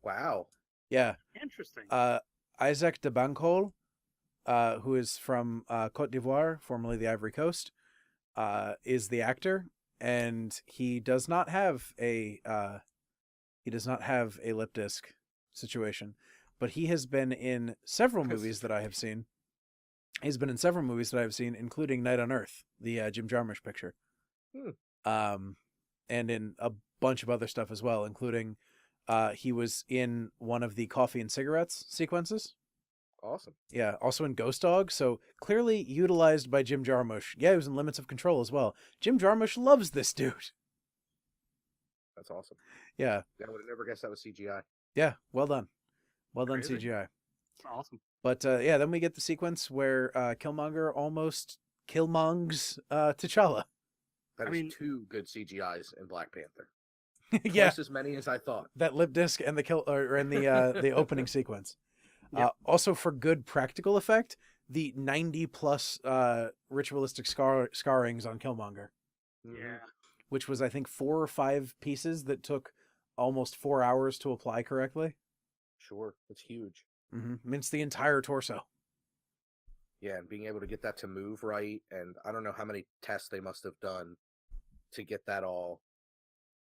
[SPEAKER 4] Wow.
[SPEAKER 2] Yeah.
[SPEAKER 3] Interesting.
[SPEAKER 2] Isaac de Bancoul, who is from Côte d'Ivoire, formerly the Ivory Coast, is the actor, and he does not have a lip disc situation, but he has been in several movies that I have seen. He's been in several movies that I've seen, including Night on Earth, the Jim Jarmusch picture, and in a bunch of other stuff as well, including he was in one of the Coffee and Cigarettes sequences.
[SPEAKER 4] Awesome.
[SPEAKER 2] Yeah, also in Ghost Dog, so clearly utilized by Jim Jarmusch. Yeah, he was in Limits of Control as well. Jim Jarmusch loves this dude.
[SPEAKER 4] That's awesome.
[SPEAKER 2] Yeah.
[SPEAKER 4] I would have never guessed that was CGI.
[SPEAKER 2] Yeah, well done. Well done,
[SPEAKER 3] Crazy.
[SPEAKER 2] CGI.
[SPEAKER 3] Awesome.
[SPEAKER 2] But yeah, then we get the sequence where Killmonger almost killmongs T'Challa.
[SPEAKER 4] That is 2 good CGIs in Black Panther.
[SPEAKER 2] Yeah,
[SPEAKER 4] Twice as many as I thought.
[SPEAKER 2] that lip disc and the opening sequence. Yep. Also, for good practical effect, the 90+ ritualistic scarrings on Killmonger.
[SPEAKER 3] Yeah.
[SPEAKER 2] Which was, I think, 4 or 5 pieces that took almost 4 hours to apply correctly.
[SPEAKER 4] Sure, it's huge.
[SPEAKER 2] Mm-hmm. Mince the entire torso.
[SPEAKER 4] Yeah, and being able to get that to move right, and I don't know how many tests they must have done to get that all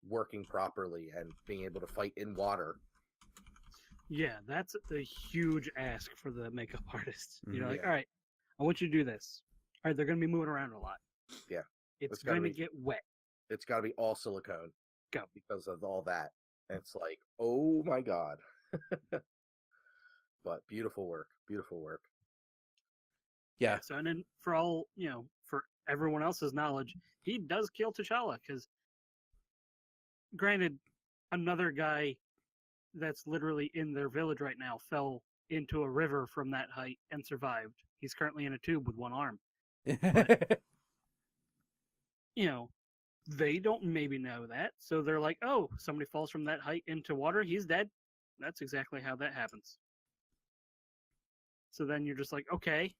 [SPEAKER 4] working properly and being able to fight in water.
[SPEAKER 3] Yeah, that's a huge ask for the makeup artist. You're like,
[SPEAKER 4] Yeah.
[SPEAKER 3] all right, I want you to do this. All right, they're going to be moving around a lot.
[SPEAKER 4] Yeah.
[SPEAKER 3] It's going to get wet.
[SPEAKER 4] It's got to be all silicone.
[SPEAKER 3] Go.
[SPEAKER 4] Because of all that. And it's like, oh my God. But beautiful work. Beautiful work.
[SPEAKER 2] Yeah.
[SPEAKER 3] So, and then for all, for everyone else's knowledge, he does kill T'Challa because, granted, another guy that's literally in their village right now fell into a river from that height and survived. He's currently in a tube with one arm. you know, they don't maybe know that. So they're like, oh, somebody falls from that height into water, he's dead. That's exactly how that happens. So then you're just like, okay,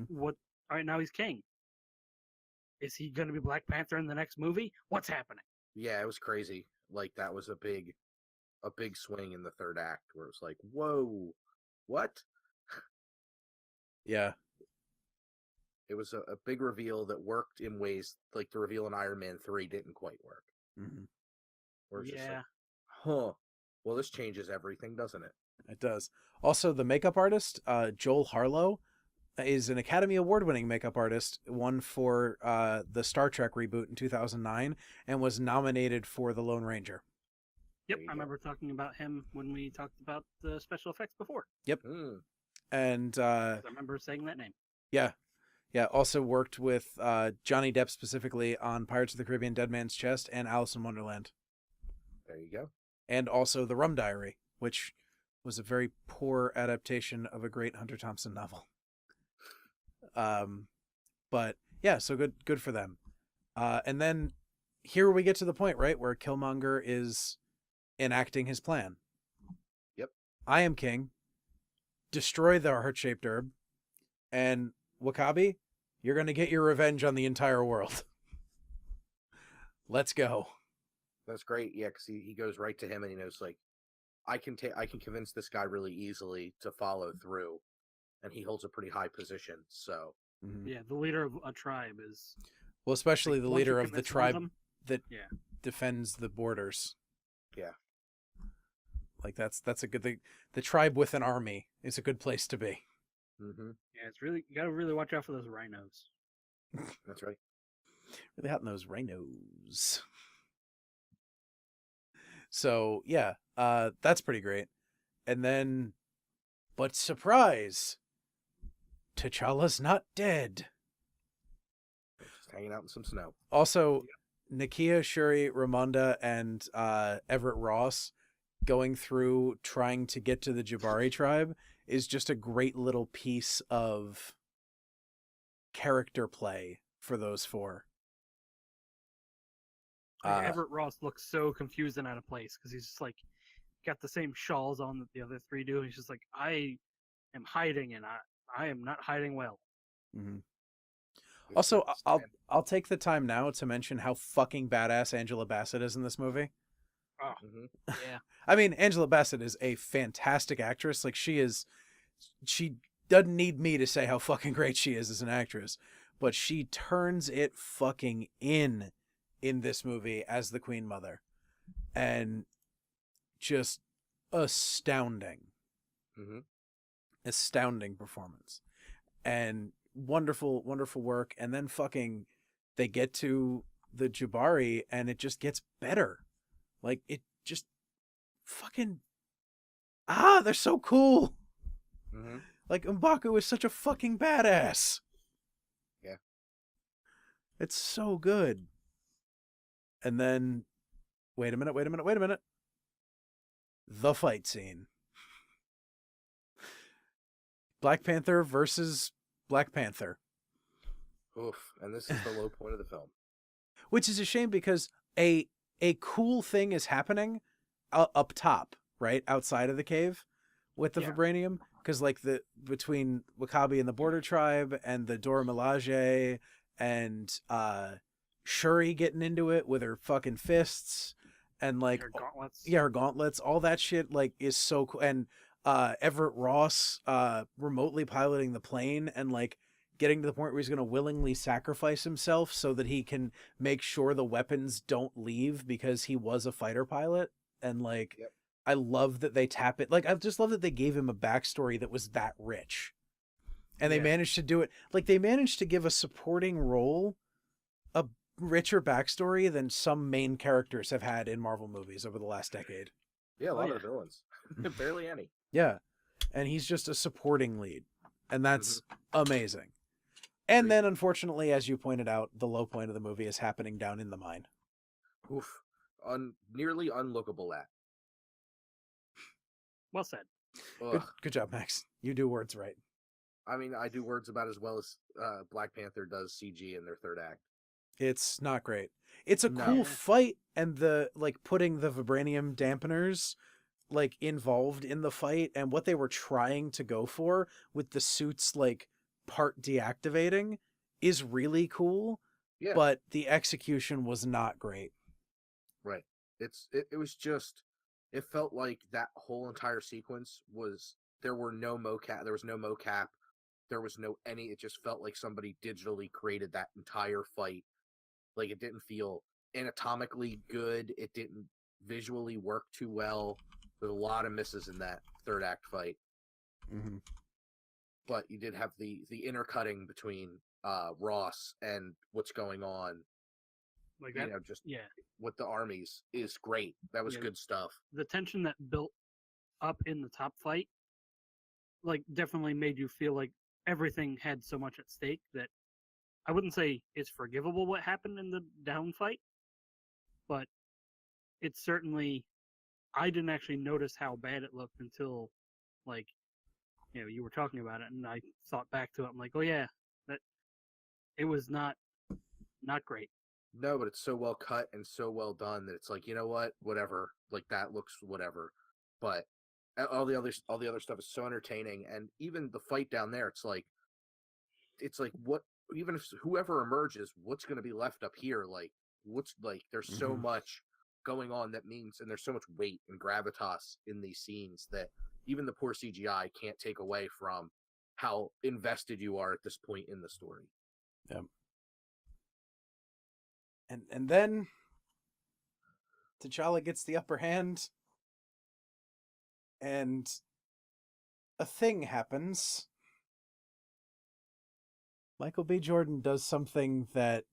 [SPEAKER 3] what? All right, now he's king. Is he going to be Black Panther in the next movie? What's happening?
[SPEAKER 4] Yeah, it was crazy. Like that was a big swing in the third act where it was like, whoa, what?
[SPEAKER 2] Yeah.
[SPEAKER 4] It was a big reveal that worked in ways like the reveal in Iron Man 3 didn't quite work. Where it's just like, huh, well, this changes everything, doesn't it?
[SPEAKER 2] It does. Also, the makeup artist, Joel Harlow, is an Academy Award-winning makeup artist, won for the Star Trek reboot in 2009, and was nominated for The Lone Ranger.
[SPEAKER 3] Yep, I remember talking about him when we talked about the special effects before.
[SPEAKER 2] Yep. And
[SPEAKER 3] I remember saying that name.
[SPEAKER 2] Yeah. Yeah, also worked with Johnny Depp specifically on Pirates of the Caribbean Dead Man's Chest and Alice in Wonderland.
[SPEAKER 4] There you go.
[SPEAKER 2] And also The Rum Diary, which was a very poor adaptation of a great Hunter Thompson novel. But yeah, so good for them. And then here we get to the point, right, where Killmonger is enacting his plan.
[SPEAKER 4] Yep.
[SPEAKER 2] I am king. Destroy the heart-shaped herb. And Wakabi, you're going to get your revenge on the entire world. Let's go.
[SPEAKER 4] That's great. Yeah, because he goes right to him and he knows, like, I can convince this guy really easily to follow through. And he holds a pretty high position, so...
[SPEAKER 3] Yeah, the leader of a tribe is...
[SPEAKER 2] Well, especially the leader of the tribe that
[SPEAKER 3] yeah.
[SPEAKER 2] defends the borders.
[SPEAKER 4] Yeah.
[SPEAKER 2] Like, that's a good thing. The tribe with an army is a good place to be.
[SPEAKER 3] Yeah, it's really... You gotta really watch out for those rhinos.
[SPEAKER 4] That's right.
[SPEAKER 2] Really hot in those rhinos. So, yeah, that's pretty great. And then... But surprise! T'Challa's not dead.
[SPEAKER 4] Just hanging out in some snow.
[SPEAKER 2] Also, Nakia, Shuri, Ramonda, and Everett Ross going through trying to get to the Jabari tribe is just a great little piece of character play for those four.
[SPEAKER 3] Everett Ross looks so confused and out of place because he's just like got the same shawls on that the other three do. He's just like, I am hiding and I am not hiding well.
[SPEAKER 2] Also, I'll take the time now to mention how fucking badass Angela Bassett is in this movie.
[SPEAKER 3] Oh, yeah.
[SPEAKER 2] I mean, Angela Bassett is a fantastic actress. Like, she doesn't need me to say how fucking great she is as an actress, but she turns it fucking in this movie as the Queen Mother. And just astounding. Astounding performance. And wonderful, wonderful work. And then fucking they get to the Jabari and it just gets better. Like, it just fucking... they're so cool! Like, M'Baku is such a fucking badass!
[SPEAKER 4] Yeah.
[SPEAKER 2] It's so good. And then... Wait a minute. The fight scene. Black Panther versus Black Panther.
[SPEAKER 4] Oof. And this is the low point of the film.
[SPEAKER 2] Which is a shame because a cool thing is happening up top, right? Outside of the cave with the vibranium. Because, like, between Wakabi and the Border Tribe and the Dora Milaje and Shuri getting into it with her fucking fists and, like...
[SPEAKER 3] Her gauntlets.
[SPEAKER 2] Yeah, her gauntlets. All that shit, like, is so cool. And Everett Ross remotely piloting the plane and, like, getting to the point where he's going to willingly sacrifice himself so that he can make sure the weapons don't leave because he was a fighter pilot. And, like, I love that they tap it. Like, I just love that they gave him a backstory that was that rich. And they managed to do it. Like, they managed to give a supporting role a richer backstory than some main characters have had in Marvel movies over the last decade.
[SPEAKER 4] Yeah, a lot of the villains. Barely any.
[SPEAKER 2] Yeah. And he's just a supporting lead. And that's amazing. And then, unfortunately, as you pointed out, the low point of the movie is happening down in the mine.
[SPEAKER 4] Oof. Nearly unlookable at.
[SPEAKER 3] Well said.
[SPEAKER 2] Good job, Max. You do words right.
[SPEAKER 4] I mean, I do words about as well as Black Panther does CG in their third act.
[SPEAKER 2] It's not great. It's a
[SPEAKER 4] No.
[SPEAKER 2] cool
[SPEAKER 3] Yeah.
[SPEAKER 2] fight, and the like putting the vibranium dampeners like involved in the fight and what they were trying to go for with the suits like part deactivating is really cool,
[SPEAKER 4] Yeah.
[SPEAKER 2] but the execution was not great.
[SPEAKER 4] Right. It was just, it felt like that whole entire sequence was, there was no mocap, there was no any, it just felt like somebody digitally created that entire fight. Like, it didn't feel anatomically good, it didn't visually work too well. There's a lot of misses in that third act fight.
[SPEAKER 2] Mm-hmm.
[SPEAKER 4] But you did have the intercutting between Ross and what's going on,
[SPEAKER 3] Like
[SPEAKER 4] you
[SPEAKER 3] that.
[SPEAKER 4] know, just
[SPEAKER 3] Yeah.
[SPEAKER 4] with the armies is great. That was
[SPEAKER 3] Yeah.
[SPEAKER 4] good stuff.
[SPEAKER 3] The tension that built up in the top fight, like, definitely made you feel like everything had so much at stake that I wouldn't say it's forgivable what happened in the down fight, but it's certainly, I didn't actually notice how bad it looked until, like, you were talking about it, and I thought back to it. I'm like, oh yeah, that it was not great.
[SPEAKER 4] No, but it's so well cut and so well done that it's like, you know what, whatever. Like, that looks whatever. But all the other stuff is so entertaining, and even the fight down there, it's like what, even if whoever emerges, what's going to be left up here? Like, what's like, there's so
[SPEAKER 2] Mm-hmm.
[SPEAKER 4] much going on that means, and there's so much weight and gravitas in these scenes that even the poor CGI can't take away from how invested you are at this point in the story.
[SPEAKER 2] Yep. And then T'Challa gets the upper hand, and a thing happens. Michael B. Jordan does something that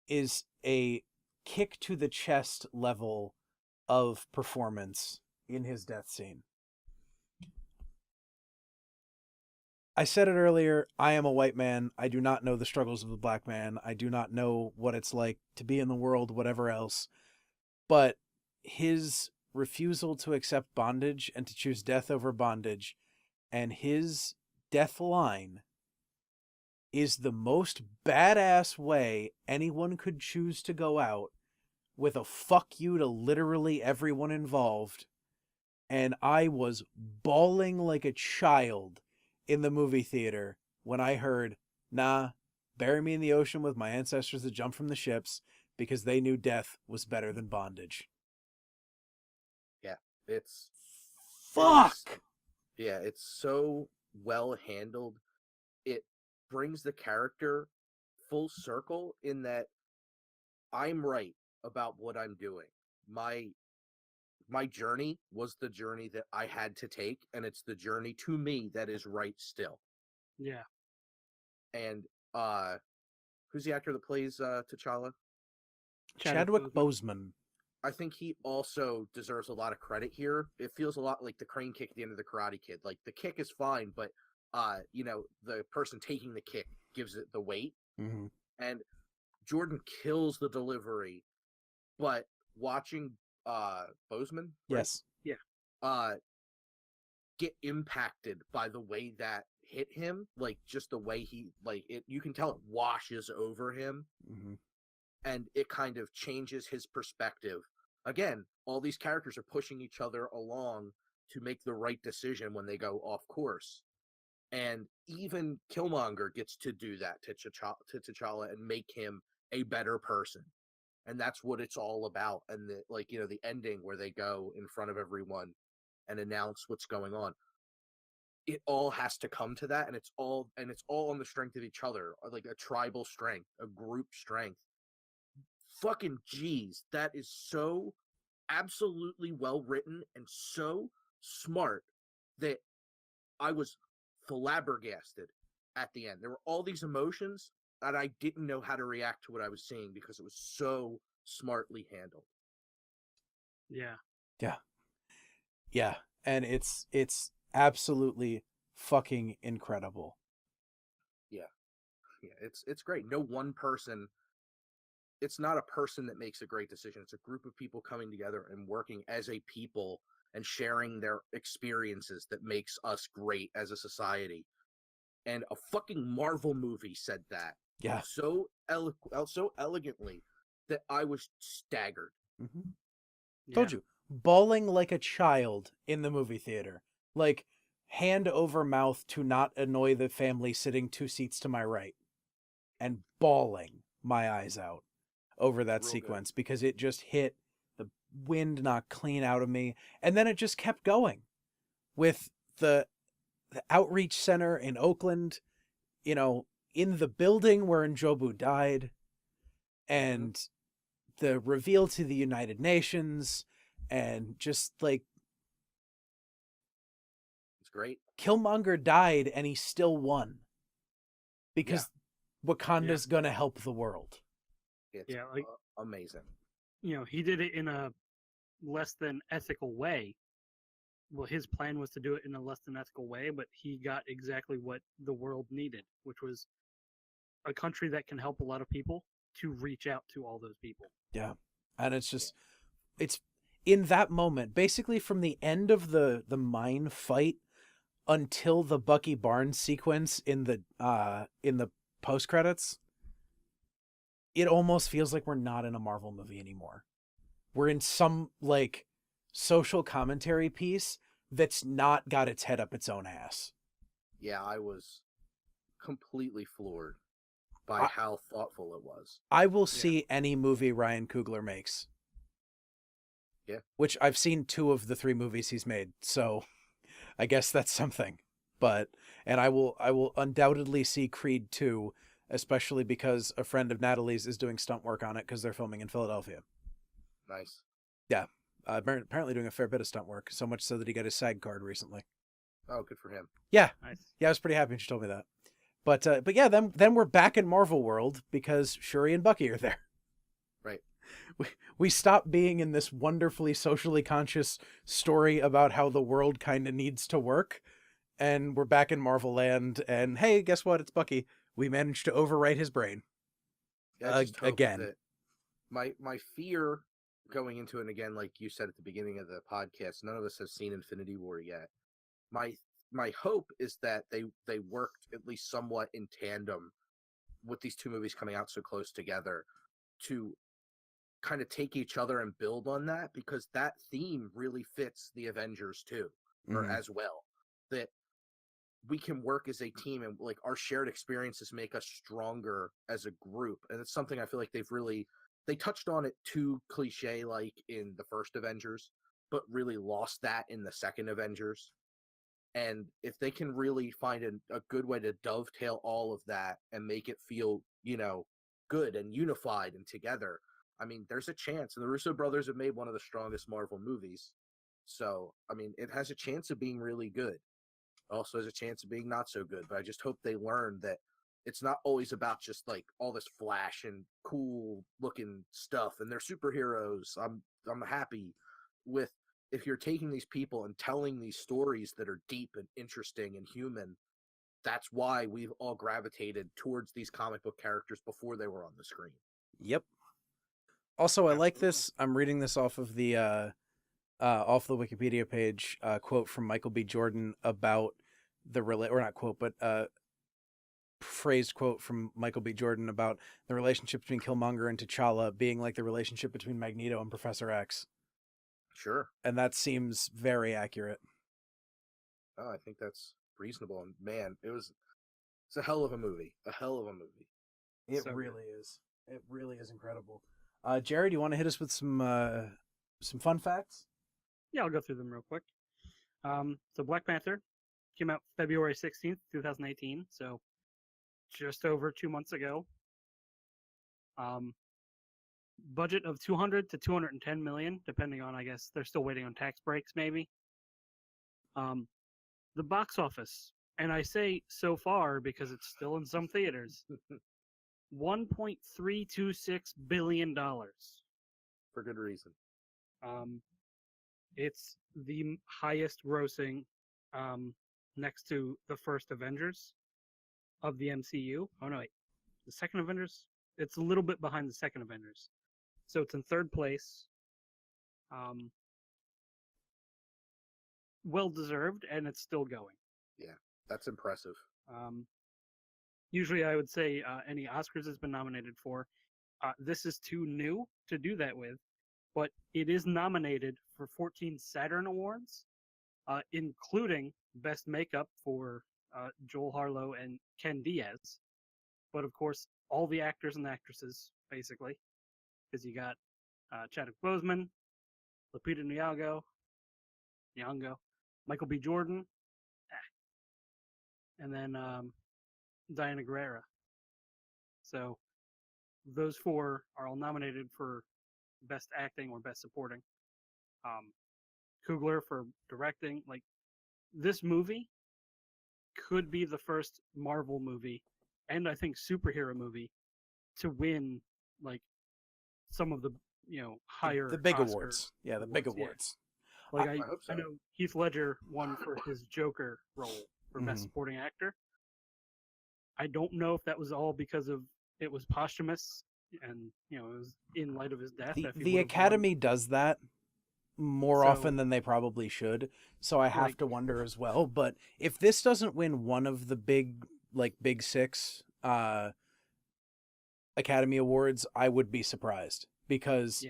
[SPEAKER 2] is a kick to the chest level of performance in his death scene. I said it earlier, I am a white man. I do not know the struggles of the black man. I do not know what it's like to be in the world, whatever else. But his refusal to accept bondage and to choose death over bondage, and his death line is the most badass way anyone could choose to go out, with a fuck you to literally everyone involved. And I was bawling like a child in the movie theater when I heard, nah, bury me in the ocean with my ancestors that jumped from the ships because they knew death was better than bondage.
[SPEAKER 4] Yeah, it's
[SPEAKER 2] Fuck!
[SPEAKER 4] yeah, it's so well handled. It brings the character full circle in that I'm right about what I'm doing. My journey was the journey that I had to take, and it's the journey to me that is right still.
[SPEAKER 3] Yeah.
[SPEAKER 4] And who's the actor that plays T'Challa?
[SPEAKER 2] Chadwick Boseman.
[SPEAKER 4] I think he also deserves a lot of credit here. It feels a lot like the crane kick at the end of the Karate Kid. Like, the kick is fine, but the person taking the kick gives it the weight.
[SPEAKER 2] Mm-hmm.
[SPEAKER 4] And Jordan kills the delivery, but watching Boseman, right?
[SPEAKER 2] Yes.
[SPEAKER 3] Yeah.
[SPEAKER 4] Get impacted by the way that hit him, like, just the way he, like, it, you can tell it washes over him.
[SPEAKER 2] Mm-hmm.
[SPEAKER 4] And it kind of changes his perspective. Again, all these characters are pushing each other along to make the right decision when they go off course. And even Killmonger gets to do that to T'Challa and make him a better person. And that's what it's all about. And the ending where they go in front of everyone and announce what's going on. It all has to come to that, and it's all on the strength of each other, like a tribal strength, a group strength. Fucking jeez, that is so absolutely well written and so smart that I was flabbergasted at the end. There were all these emotions, and I didn't know how to react to what I was seeing because it was so smartly handled.
[SPEAKER 3] Yeah.
[SPEAKER 2] Yeah. And it's absolutely fucking incredible.
[SPEAKER 4] Yeah, it's great. No one person. It's not a person that makes a great decision. It's a group of people coming together and working as a people and sharing their experiences that makes us great as a society. And a fucking Marvel movie said that.
[SPEAKER 2] Yeah.
[SPEAKER 4] so elegantly that I was staggered.
[SPEAKER 2] Mm-hmm.
[SPEAKER 3] Yeah.
[SPEAKER 2] Told you, bawling like a child in the movie theater, like hand over mouth to not annoy the family sitting 2 seats to my right, and bawling my eyes out over that
[SPEAKER 4] Real
[SPEAKER 2] sequence because it just hit the wind knocked clean out of me, and then it just kept going with the outreach center in Oakland, in the building where Njobu died, and the reveal to the United Nations, and just like
[SPEAKER 4] It's great.
[SPEAKER 2] Killmonger died and he still won because
[SPEAKER 3] Yeah.
[SPEAKER 2] Wakanda's gonna help the world.
[SPEAKER 4] It's
[SPEAKER 3] Yeah, like
[SPEAKER 4] amazing.
[SPEAKER 3] he did it in a less than ethical way. Well, his plan was to do it in a less than ethical way, but he got exactly what the world needed, which was a country that can help a lot of people to reach out to all those people.
[SPEAKER 2] Yeah. And it's just it's in that moment, basically from the end of the mine fight until the Bucky Barnes sequence in the post credits, it almost feels like we're not in a Marvel movie anymore. We're in some like social commentary piece that's not got its head up its own ass.
[SPEAKER 4] Yeah, I was completely floored by how thoughtful it was.
[SPEAKER 2] I will see any movie Ryan Coogler makes.
[SPEAKER 4] Yeah.
[SPEAKER 2] Which I've seen 2 of the 3 movies he's made, so I guess that's something. And I will undoubtedly see Creed 2, especially because a friend of Natalie's is doing stunt work on it because they're filming in Philadelphia.
[SPEAKER 4] Nice.
[SPEAKER 2] Yeah. Apparently doing a fair bit of stunt work, so much so that he got his SAG card recently.
[SPEAKER 4] Oh, good for him.
[SPEAKER 2] Yeah.
[SPEAKER 3] Nice.
[SPEAKER 2] Yeah, I was pretty happy when she told me that. But yeah, then we're back in Marvel world because Shuri and Bucky are there.
[SPEAKER 4] Right.
[SPEAKER 2] We stopped being in this wonderfully socially conscious story about how the world kind of needs to work, and we're back in Marvel land, and hey, guess what? It's Bucky. We managed to overwrite his brain.
[SPEAKER 4] I just hope
[SPEAKER 2] Again.
[SPEAKER 4] that my fear going into it, and again, like you said at the beginning of the podcast, none of us have seen Infinity War yet. My hope is that they worked at least somewhat in tandem with these 2 movies coming out so close together to kind of take each other and build on that, because that theme really fits the Avengers too, or
[SPEAKER 2] Mhm.
[SPEAKER 4] as well. That we can work as a team, and like our shared experiences make us stronger as a group. And it's something I feel like they touched on it too cliche like in the first Avengers, but really lost that in the second Avengers. And if they can really find a good way to dovetail all of that and make it feel, good and unified and together, I mean, there's a chance. And the Russo brothers have made one of the strongest Marvel movies. So, I mean, it has a chance of being really good. Also has a chance of being not so good. But I just hope they learn that it's not always about just like all this flash and cool looking stuff and they're superheroes. I'm happy with, if you're taking these people and telling these stories that are deep and interesting and human. That's why we've all gravitated towards these comic book characters before they were on the screen.
[SPEAKER 2] Yep. Also, I like
[SPEAKER 3] Absolutely.
[SPEAKER 2] this. I'm reading this off of the off the Wikipedia page. Quote from Michael B. Jordan about or not quote, but phrased quote from Michael B. Jordan about the relationship between Killmonger and T'Challa being like the relationship between Magneto and Professor X.
[SPEAKER 4] Sure.
[SPEAKER 2] And that seems very accurate.
[SPEAKER 4] Oh, I think that's reasonable. And man, it's a hell of a movie. A hell of a movie.
[SPEAKER 2] It
[SPEAKER 3] So
[SPEAKER 2] really is. It really is incredible. Jared, you want to hit us with some fun facts?
[SPEAKER 3] Yeah, I'll go through them real quick. So Black Panther came out February 16th, 2018, so just over 2 months ago. Budget of 200 to 210 million, depending on, I guess they're still waiting on tax breaks, maybe. The box office, and I say so far because it's still in some theaters, $1.326 billion.
[SPEAKER 4] For good reason.
[SPEAKER 3] It's the highest grossing, next to the first Avengers of the MCU. Oh no, wait. The second Avengers? It's a little bit behind the second Avengers. So it's in third place. Well deserved, and it's still going.
[SPEAKER 4] Yeah, that's impressive.
[SPEAKER 3] usually I would say any Oscars has been nominated for. This is too new to do that with, but it is nominated for 14 Saturn Awards, including Best Makeup for Joel Harlow and Ken Diaz. But of course, all the actors and actresses, basically, because you got Chadwick Boseman, Lupita Nyong'o, Michael B. Jordan, and then Diana Guerrera. So those four are all nominated for Best Acting or Best Supporting. Coogler for directing. Like, this movie could be the first Marvel movie, and I think superhero movie, to win like some of the higher
[SPEAKER 2] The big
[SPEAKER 3] Oscar
[SPEAKER 2] awards. Yeah, the big awards.
[SPEAKER 3] Yeah. Like
[SPEAKER 4] I hope so.
[SPEAKER 3] I know Heath Ledger won for his Joker role for Best Supporting Actor. I don't know if that was all because of it was posthumous and it was in light of his death.
[SPEAKER 2] The Academy does that more often than they probably should, so I have to wonder as well. But if this doesn't win one of the big six Academy Awards, I would be surprised, because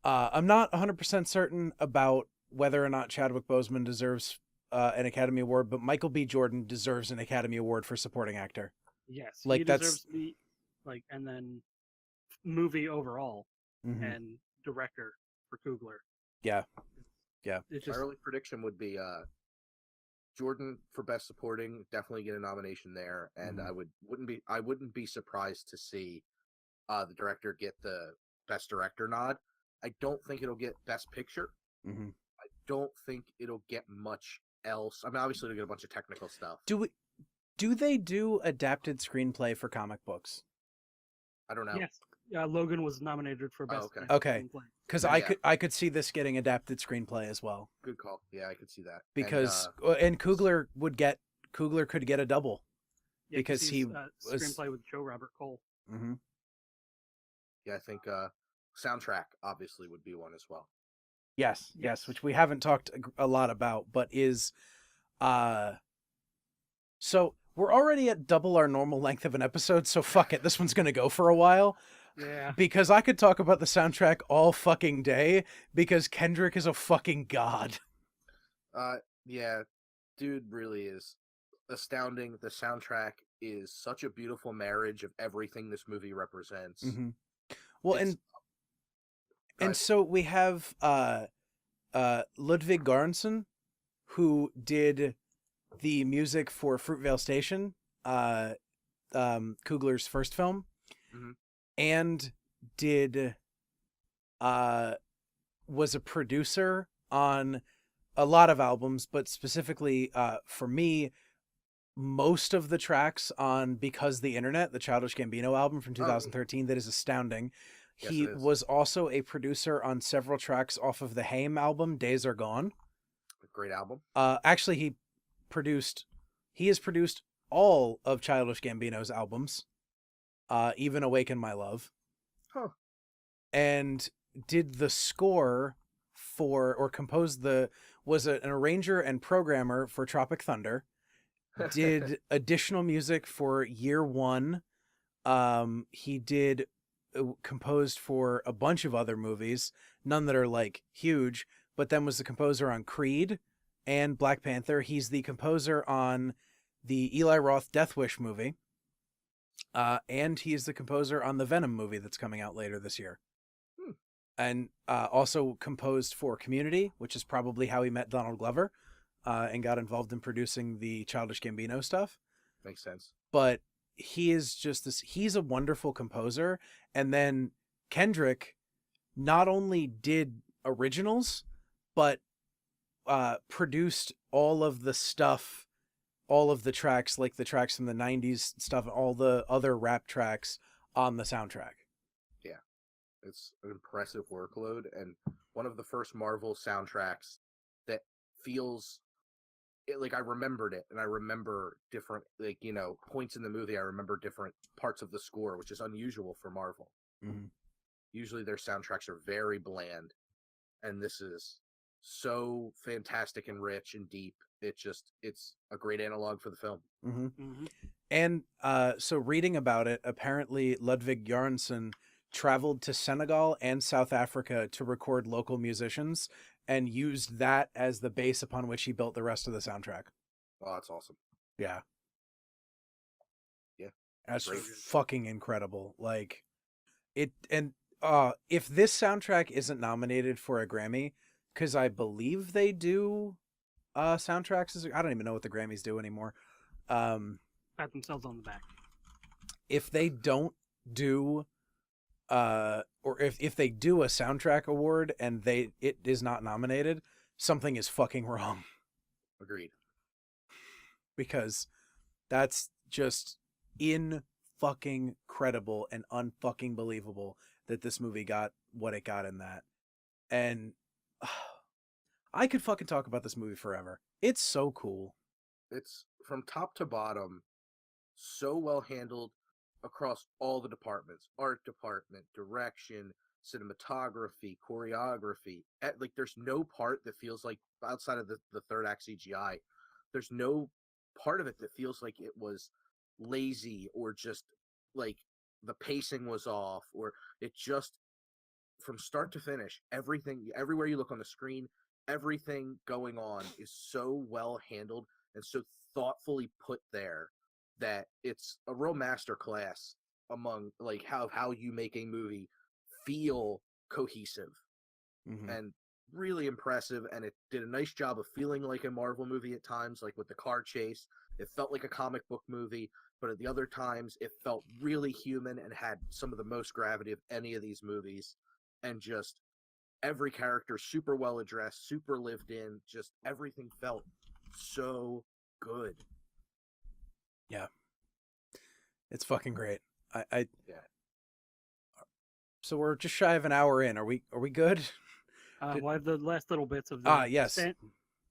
[SPEAKER 2] I'm not 100% certain about whether or not Chadwick Boseman deserves an Academy Award, but Michael B. Jordan deserves an Academy Award for supporting actor.
[SPEAKER 3] Yes,
[SPEAKER 2] like
[SPEAKER 3] he deserves to be and then movie overall and director for Coogler.
[SPEAKER 2] Yeah.
[SPEAKER 4] My early prediction would be Jordan for Best Supporting, definitely get a nomination there, and I wouldn't be surprised to see the director get the Best Director nod. I don't think it'll get Best Picture. I don't think it'll get much else. I mean, obviously it'll get a bunch of technical stuff.
[SPEAKER 2] Do they do adapted screenplay for comic books?
[SPEAKER 4] I don't know.
[SPEAKER 3] Yes. Logan was nominated for Best
[SPEAKER 2] Okay.
[SPEAKER 3] Screenplay.
[SPEAKER 2] Because I could see this getting adapted screenplay as well.
[SPEAKER 4] Good call. Yeah, I could see that.
[SPEAKER 2] Because and Coogler could get a double.
[SPEAKER 3] Yeah,
[SPEAKER 2] because he
[SPEAKER 3] was screenplay with Joe Robert Cole.
[SPEAKER 4] Yeah, I think soundtrack obviously would be one as well.
[SPEAKER 2] Yes, which we haven't talked a lot about, but is so we're already at double our normal length of an episode, so fuck it, this one's gonna go for a while.
[SPEAKER 3] Yeah.
[SPEAKER 2] Because I could talk about the soundtrack all fucking day, because Kendrick is a fucking god.
[SPEAKER 4] Yeah, dude really is astounding. The soundtrack is such a beautiful marriage of everything this movie represents.
[SPEAKER 2] Well, and so we have Ludwig Göransson, who did the music for Fruitvale Station, Coogler's first film, and was a producer on a lot of albums, but specifically for me, most of the tracks on Because the Internet, the Childish Gambino album from 2013, that is astounding. He was also a producer on several tracks off of the Haim album, Days Are Gone.
[SPEAKER 4] A great album.
[SPEAKER 2] Actually, he has produced all of Childish Gambino's albums, even Awaken My Love. And did the score for, or composed was an arranger and programmer for Tropic Thunder. Did additional music for Year One. He composed for a bunch of other movies, none that are like huge, but then was the composer on Creed and Black Panther. He's the composer on the Eli Roth Death Wish movie. And he is the composer on the Venom movie that's coming out later this year. And also composed for Community, which is probably how he met Donald Glover, and got involved in producing the Childish Gambino stuff.
[SPEAKER 4] Makes sense.
[SPEAKER 2] But he is just he's a wonderful composer. And then Kendrick not only did originals, but produced all of the stuff, all of the tracks, like the tracks from the 90s stuff, all the other rap tracks on the soundtrack.
[SPEAKER 4] Yeah. It's an impressive workload, and one of the first Marvel soundtracks that feels like I remembered it, and I remember different, points in the movie. I remember different parts of the score, which is unusual for Marvel. Usually their soundtracks are very bland, and this is so fantastic and rich and deep. It's a great analog for the film.
[SPEAKER 2] Mm-hmm.
[SPEAKER 3] Mm-hmm.
[SPEAKER 2] And so reading about it, apparently Ludwig Göransson traveled to Senegal and South Africa to record local musicians and used that as the base upon which he built the rest of the soundtrack.
[SPEAKER 4] Oh, that's awesome.
[SPEAKER 2] Yeah.
[SPEAKER 4] Yeah.
[SPEAKER 2] That's
[SPEAKER 4] Great.
[SPEAKER 2] fucking incredible. Like it, and if this soundtrack isn't nominated for a Grammy, because I believe they do soundtracks, I don't even know what the Grammys do anymore.
[SPEAKER 3] Pat themselves on the back.
[SPEAKER 2] If they don't do or if they do a soundtrack award and it is not nominated, something is fucking wrong.
[SPEAKER 4] Agreed.
[SPEAKER 2] Because that's just in fucking credible and unfucking believable that this movie got what it got in that. And I could fucking talk about this movie forever. It's so cool.
[SPEAKER 4] It's from top to bottom so well handled across all the departments: art department, direction, cinematography, choreography. Like there's no part that feels like, outside of the third act CGI, there's no part of it that feels like it was lazy or just like the pacing was off, or it just, from start to finish, everything, everywhere you look on the screen, everything going on is so well handled and so thoughtfully put there that it's a real master class among like how you make a movie feel cohesive
[SPEAKER 2] Mm-hmm.
[SPEAKER 4] and really impressive. And it did a nice job of feeling like a Marvel movie at times, like with the car chase. It felt like a comic book movie, but at the other times it felt really human and had some of the most gravity of any of these movies. And just every character super well addressed, super lived in, just everything felt so good.
[SPEAKER 2] Yeah. It's fucking great. I
[SPEAKER 4] Yeah.
[SPEAKER 2] So we're just shy of an hour in. Are we good?
[SPEAKER 3] Well, I have the last little bits of the.
[SPEAKER 2] Yes.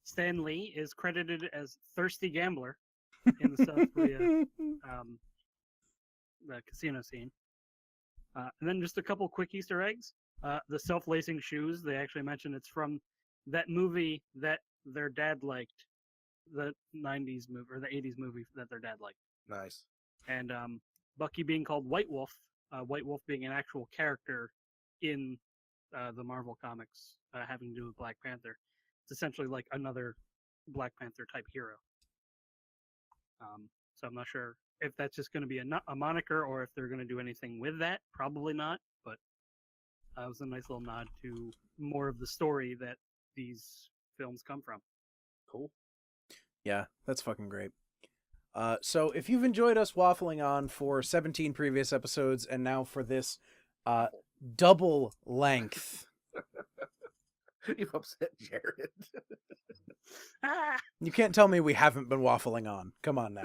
[SPEAKER 3] Stan Lee is credited as Thirsty Gambler in the South Korea the casino scene. And then just a couple quick Easter eggs. The self-lacing shoes, they actually mentioned it's from that movie that their dad liked, the 90s movie, or the 80s movie that their dad liked.
[SPEAKER 4] Nice.
[SPEAKER 3] And Bucky being called White Wolf, White Wolf being an actual character in the Marvel comics having to do with Black Panther. It's essentially like another Black Panther type hero. So I'm not sure if that's just going to be a moniker or if they're going to do anything with that. Probably not, but it was a nice little nod to more of the story that these films come from.
[SPEAKER 4] Cool.
[SPEAKER 2] Yeah, that's fucking great. So if you've enjoyed us waffling on for 17 previous episodes and now for this double length.
[SPEAKER 4] You've upset Jared.
[SPEAKER 2] You can't tell me we haven't been waffling on. Come on now.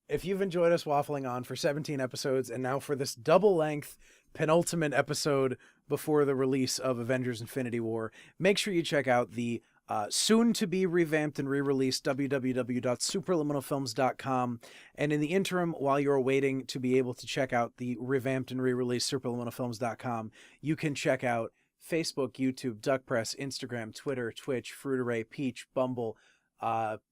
[SPEAKER 2] If you've enjoyed us waffling on for 17 episodes and now for this double length penultimate episode before the release of Avengers Infinity War, make sure you check out the soon to be revamped and re-released www.superliminalfilms.com. And in the interim, while you're waiting to be able to check out the revamped and re-released superliminalfilms.com, you can check out Facebook, YouTube, DuckPress, Instagram, Twitter, Twitch, Fruit Array, Peach, Bumble.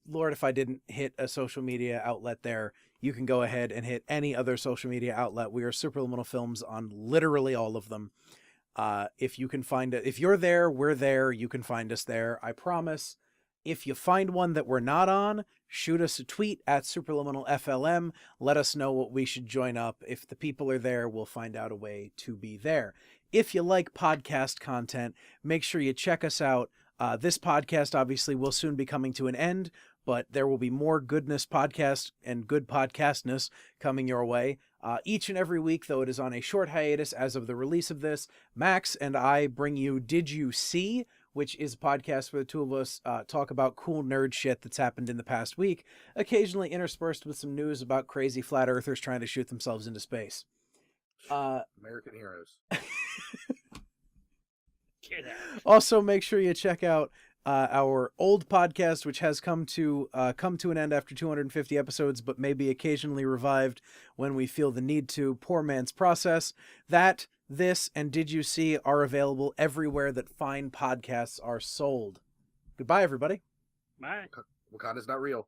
[SPEAKER 2] Lord, if I didn't hit a social media outlet there, you can go ahead and hit any other social media outlet. We are Superliminal Films on literally all of them. If you can find it, if you're there, we're there. You can find us there. I promise. If you find one that we're not on, shoot us a tweet at SuperliminalFLM. Let us know what we should join up. If the people are there, we'll find out a way to be there. If you like podcast content, make sure you check us out. This podcast obviously will soon be coming to an end, but there will be more goodness podcast and good podcastness coming your way. Each and every week, though it is on a short hiatus as of the release of this, Max and I bring you Did You See?, which is a podcast where the two of us talk about cool nerd shit that's happened in the past week, occasionally interspersed with some news about crazy flat earthers trying to shoot themselves into space.
[SPEAKER 4] American heroes.
[SPEAKER 2] Also, make sure you check out our old podcast, which has come to an end after 250 episodes, but may be occasionally revived when we feel the need to. Poor Man's Process. That, this, and Did You See are available everywhere that fine podcasts are sold. Goodbye, everybody.
[SPEAKER 3] Bye.
[SPEAKER 4] Wakanda's not real.